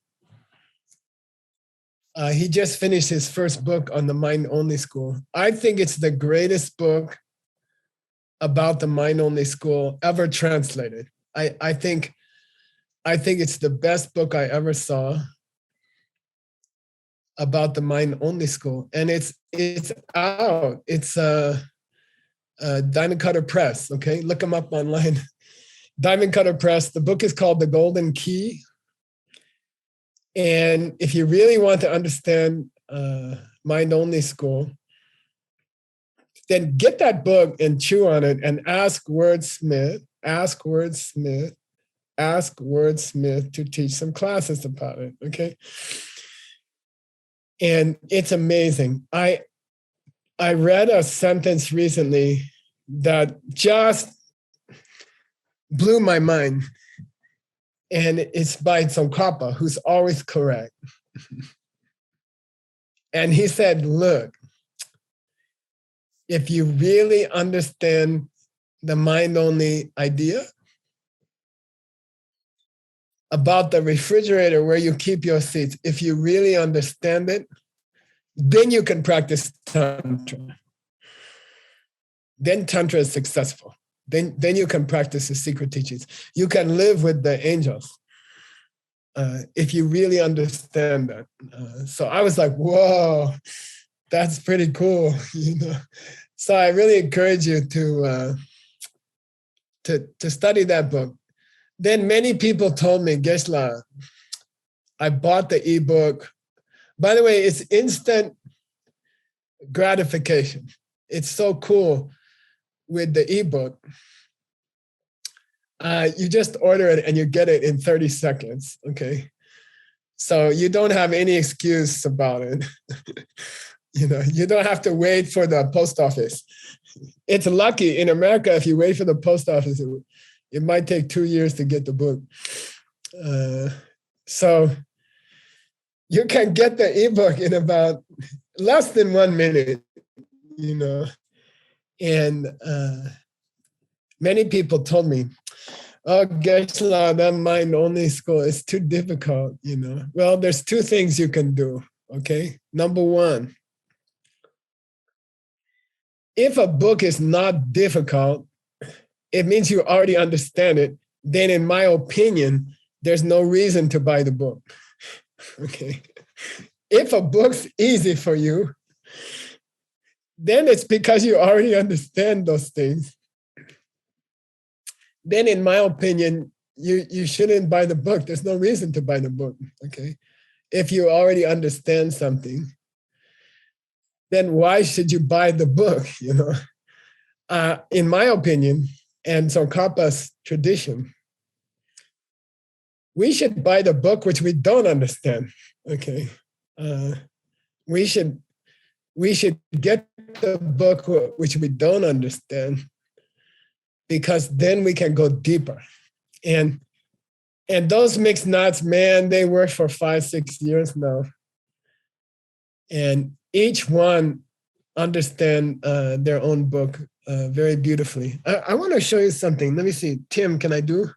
He just finished his first book on the mind-only school. I think it's the greatest book about the mind-only school ever translated. I think it's the best book I ever saw about the mind-only school, and it's out. It's Diamond Cutter Press. Okay, look them up online. Diamond Cutter Press. The book is called The Golden Key. And if you really want to understand Mind Only School, then get that book and chew on it and ask Wordsmith to teach some classes about it, okay? And it's amazing. I read a sentence recently that just blew my mind. And it's by Tsongkhapa, who's always correct. And he said, look, if you really understand the mind-only idea about the refrigerator where you keep your seeds, if you really understand it, then you can practice Tantra. Then Tantra is successful. Then you can practice the secret teachings. You can live with the angels if you really understand that. So I was like, whoa, that's pretty cool, you know. So I really encourage you to study that book. Then many people told me, Geshe, I bought the ebook. By the way, it's instant gratification. It's so cool with the ebook. You just order it and you get it in 30 seconds, okay? So you don't have any excuse about it. You know, you don't have to wait for the post office. It's lucky in America, if you wait for the post office, it might take 2 years to get the book. So you can get the ebook in about less than 1 minute, you know. And many people told me, oh, Geshe, that mind only school is too difficult, you know. Well, there's two things you can do, okay? Number one, if a book is not difficult, it means you already understand it. Then in my opinion, there's no reason to buy the book, okay? If a book's easy for you, then it's because you already understand those things. Then in my opinion, you shouldn't buy the book. There's no reason to buy the book, okay? If you already understand something, then why should you buy the book, you know? In my opinion, and Tsongkhapa's tradition, we should buy the book which we don't understand, okay? We should get the book which we don't understand, because then we can go deeper. And those mixed knots, man, they work for 5-6 years now. And each one understand their own book very beautifully. I want to show you something. Let me see. Tim, can I do?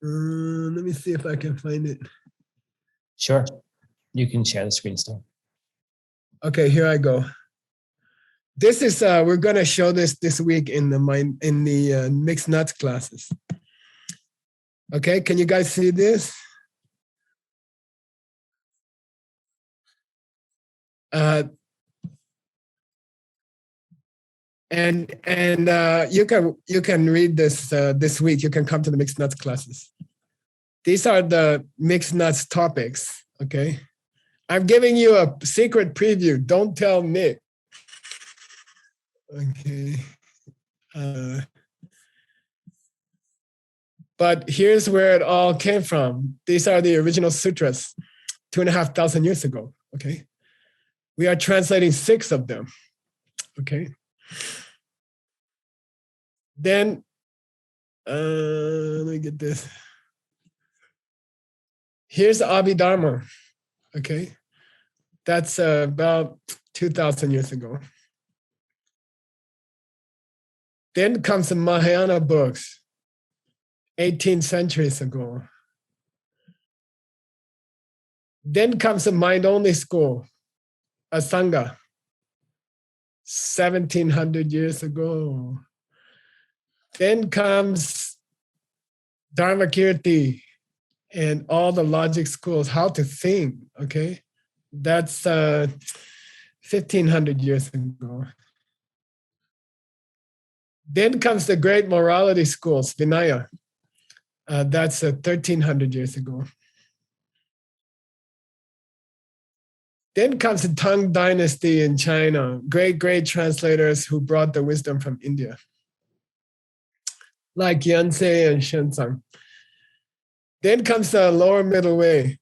Let me see if I can find it. Sure. You can share the screen still. Okay, here I go. This is we're gonna show this week in the mixed nuts classes. Okay, can you guys see this? And you can read this this week. You can come to the mixed nuts classes. These are the mixed nuts topics. Okay, I'm giving you a secret preview. Don't tell Nick. Okay. But here's where it all came from. These are the original sutras, 2,500 years ago. Okay, we are translating 6 of them. Okay. Then, let me get this. Here's Abhidharma, okay? That's about 2,000 years ago. Then comes the Mahayana books, 18 centuries ago. Then comes the mind-only school, Asanga, 1,700 years ago. Then comes Dharmakirti and all the logic schools, how to think, okay? That's 1,500 years ago. Then comes the great morality schools, Vinaya, That's 1,300 years ago. Then comes the Tang Dynasty in China, great translators who brought the wisdom from India, like Yanzhi and Shenzang. Then comes the lower middle way.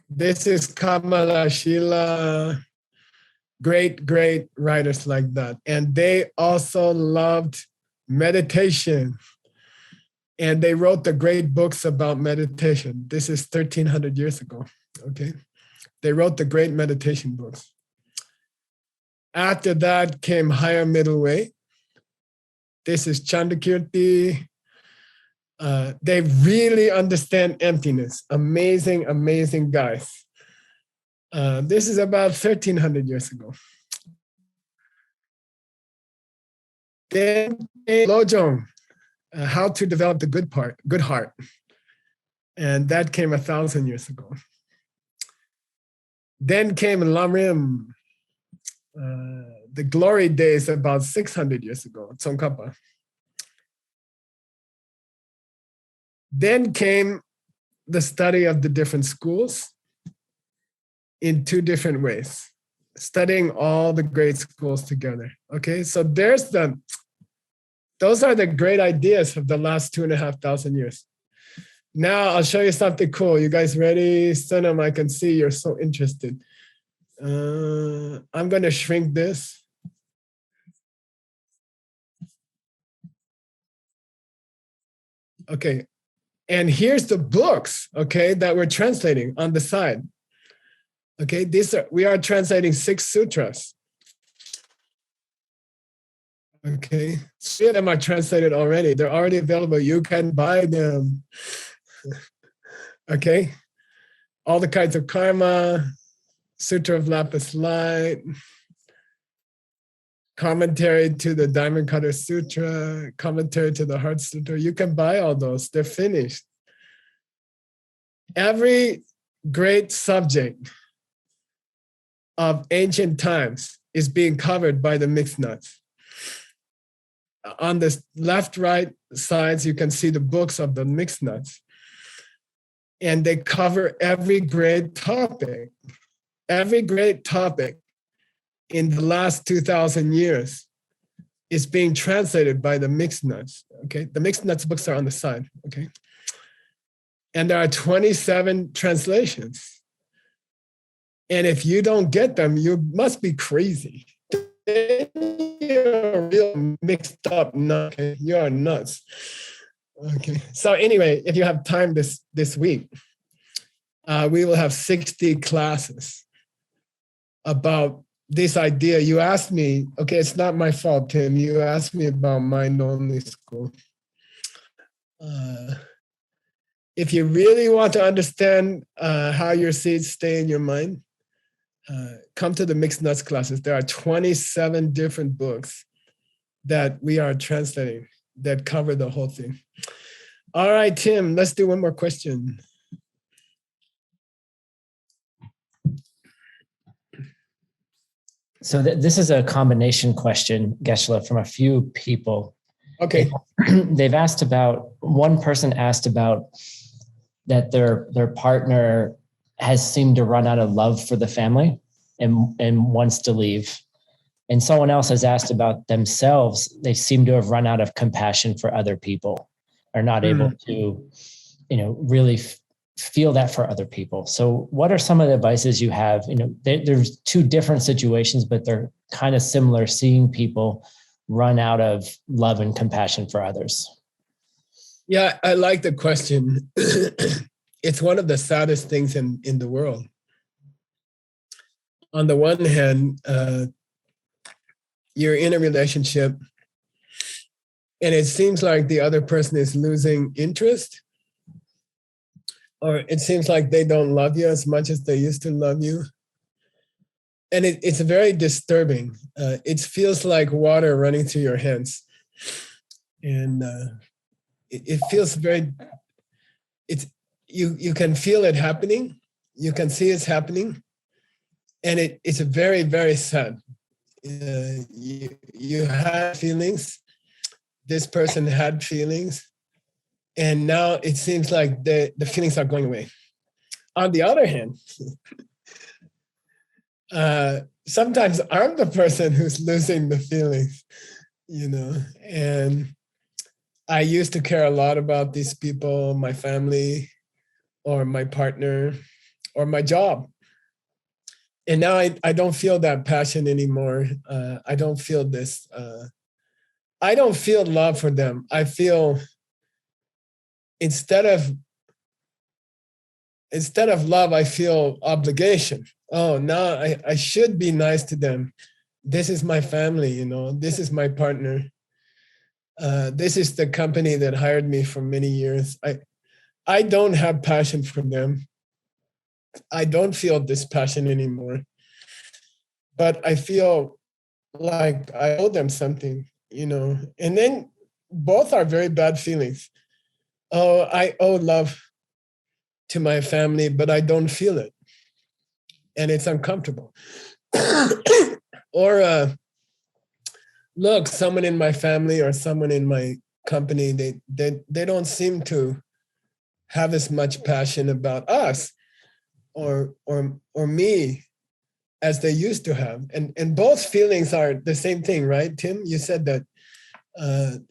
This is Kamala, Shila, great writers like that. And they also loved meditation. And they wrote the great books about meditation. This is 1,300 years ago, okay? They wrote the great meditation books. After that came higher middle way. This is Chandakirti. They really understand emptiness. Amazing guys. This is about 1,300 years ago. Then Lojong, how to develop the good heart. And that came 1,000 years ago. Then came Lamrim, the glory days about 600 years ago, Tsongkhapa. Then came the study of the different schools in two different ways, studying all the great schools together. Okay, so those are the great ideas of the last 2,500 years. Now I'll show you something cool. You guys ready? Sunam, I can see you're so interested. I'm going to shrink this. Okay, and here's the books, okay, that we're translating on the side. Okay, we are translating 6 sutras. Okay, 3 of them are translated already. They're already available. You can buy them. Okay, all the kinds of karma, Sutra of Lapis Light, commentary to the Diamond Cutter Sutra, commentary to the Heart Sutra. You can buy all those. They're finished. Every great subject of ancient times is being covered by the mixed nuts. On the left, right sides, you can see the books of the mixed nuts. And they cover every great topic. Every great topic in the last 2,000 years is being translated by the mixed nuts. Okay, the mixed nuts books are on the side. Okay, and there are 27 translations. And if you don't get them, you must be crazy. You're a real mixed up nut. Okay? You are nuts. Okay. So anyway, if you have time this week, we will have 60 classes about this idea. You asked me, okay, it's not my fault, Tim. You asked me about mind-only school. If you really want to understand how your seeds stay in your mind, come to the mixed nuts classes. There are 27 different books that we are translating that cover the whole thing. All right, Tim, let's do one more question. So this is a combination question, Geshe, from a few people. Okay. They've asked about, one person asked about that their partner has seemed to run out of love for the family and wants to leave. And someone else has asked about themselves. They seem to have run out of compassion for other people, are not able to, really feel that for other people. So what are some of the advices you have? There's 2 different situations, but they're kind of similar, seeing people run out of love and compassion for others. Yeah, I like the question. It's one of the saddest things in the world. On the one hand, you're in a relationship and it seems like the other person is losing interest, or it seems like they don't love you as much as they used to love you. And it's very disturbing. It feels like water running through your hands. And it feels very, you can feel it happening. You can see it's happening. And it's very, very sad. You had feelings. This person had feelings. And now it seems like the feelings are going away. On the other hand, sometimes I'm the person who's losing the feelings, and I used to care a lot about these people, my family, or my partner, or my job. And now I don't feel that passion anymore. I don't feel this. I don't feel love for them. I feel instead of love, I feel obligation. Oh, now I should be nice to them. This is my family, this is my partner. This is the company that hired me for many years. I don't have passion for them. I don't feel this passion anymore. But I feel like I owe them something, And then both are very bad feelings. Oh, I owe love to my family, but I don't feel it. And it's uncomfortable. Or look, someone in my family or someone in my company, they don't seem to have as much passion about us or me as they used to have. And both feelings are the same thing, right, Tim? You said that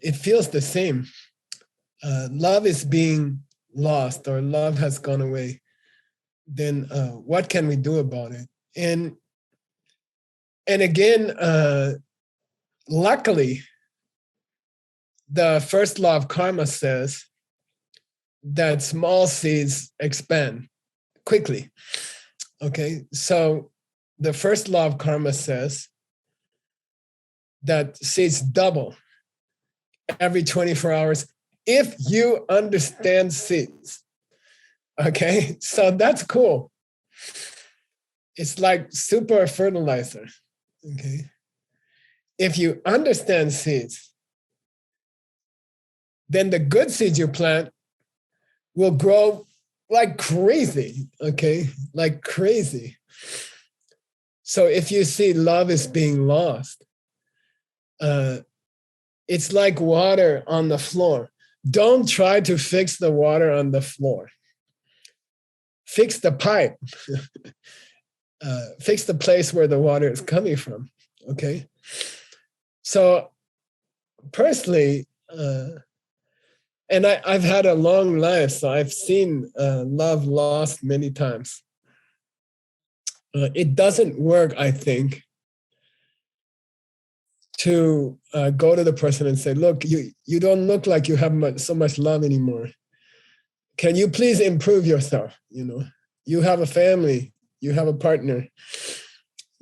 it feels the same. Love is being lost or love has gone away. Then what can we do about it? And again, luckily, the first law of karma says that small seeds expand quickly. Okay, so the first law of karma says that seeds double every 24 hours if you understand seeds. Okay, so that's cool. It's like super fertilizer. Okay, if you understand seeds, then the good seeds you plant will grow like crazy. Okay, like crazy. So if you see love is being lost, it's like water on the floor. Don't try to fix the water on the floor. Fix the pipe. Fix the place where the water is coming from. Okay. So personally, and I've had a long life, so I've seen love lost many times. It doesn't work, I think, to go to the person and say, look, you don't look like you have so much love anymore. Can you please improve yourself? You have a family, you have a partner,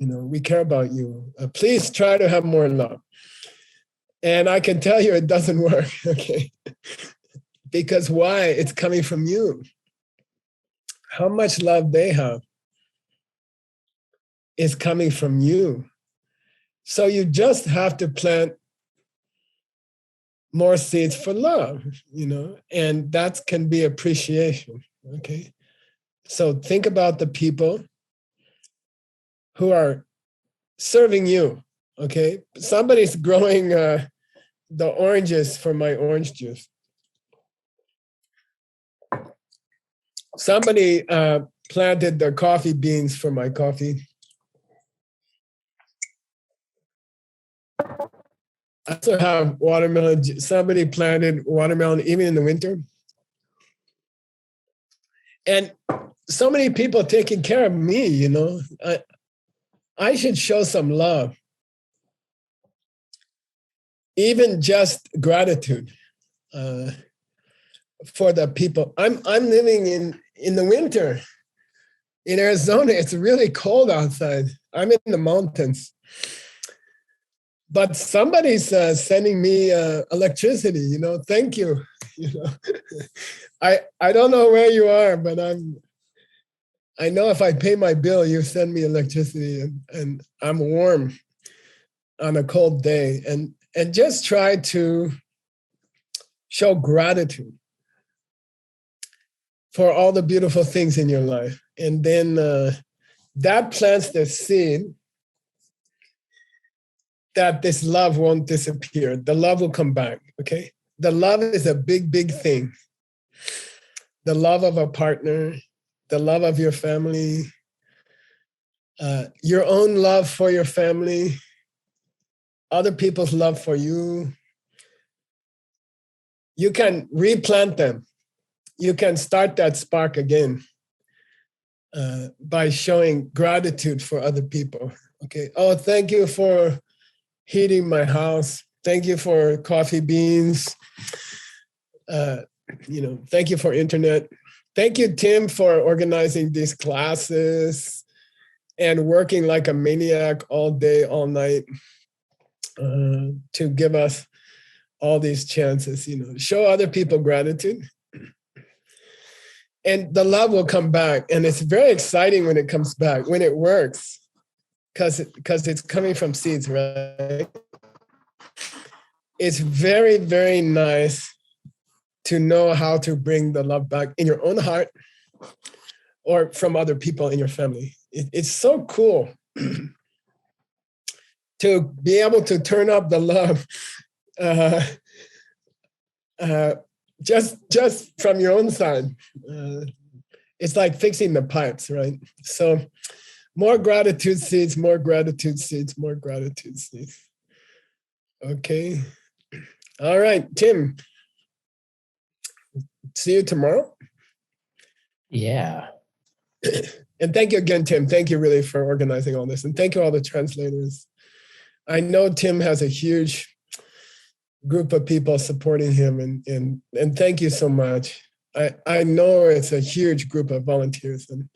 we care about you. Please try to have more love. And I can tell you it doesn't work, okay? Because why? It's coming from you. How much love they have is coming from you. So you just have to plant more seeds for love, and that can be appreciation, okay? So think about the people who are serving you, okay? Somebody's growing the oranges for my orange juice. Somebody planted the coffee beans for my coffee. I also have watermelon. Somebody planted watermelon even in the winter. And so many people taking care of me, I should show some love. Even just gratitude for the people. I'm living in the winter in Arizona. It's really cold outside. I'm in the mountains. But somebody's sending me electricity, thank you. I don't know where you are, but I know if I pay my bill, you send me electricity and I'm warm on a cold day. And just try to show gratitude for all the beautiful things in your life. And then that plants the seed that this love won't disappear. The love will come back, okay? The love is a big, big thing. the love of a partner, the love of your family, your own love for your family, other people's love for you. You can replant them. You can start that spark again by showing gratitude for other people. Okay. Oh, thank you for heating my house. Thank you for coffee beans. Thank you for internet. Thank you, Tim, for organizing these classes and working like a maniac all day, all night to give us all these chances, show other people gratitude. And the love will come back. And it's very exciting when it comes back, when it works, because it's coming from seeds, right? It's very, very nice to know how to bring the love back in your own heart or from other people in your family. It's so cool to be able to turn up the love just from your own side. It's like fixing the pipes, right? So more gratitude seeds, more gratitude seeds, more gratitude seeds. Okay. All right, Tim. See you tomorrow. Yeah. And thank you again, Tim. Thank you really for organizing all this. And thank you all the translators. I know Tim has a huge group of people supporting him, and thank you so much. I know it's a huge group of volunteers, and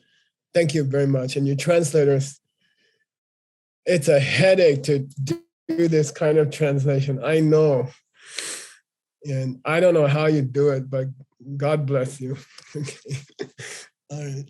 thank you very much. And your translators, it's a headache to do this kind of translation. I know. And I don't know how you do it, but God bless you. Okay. All right.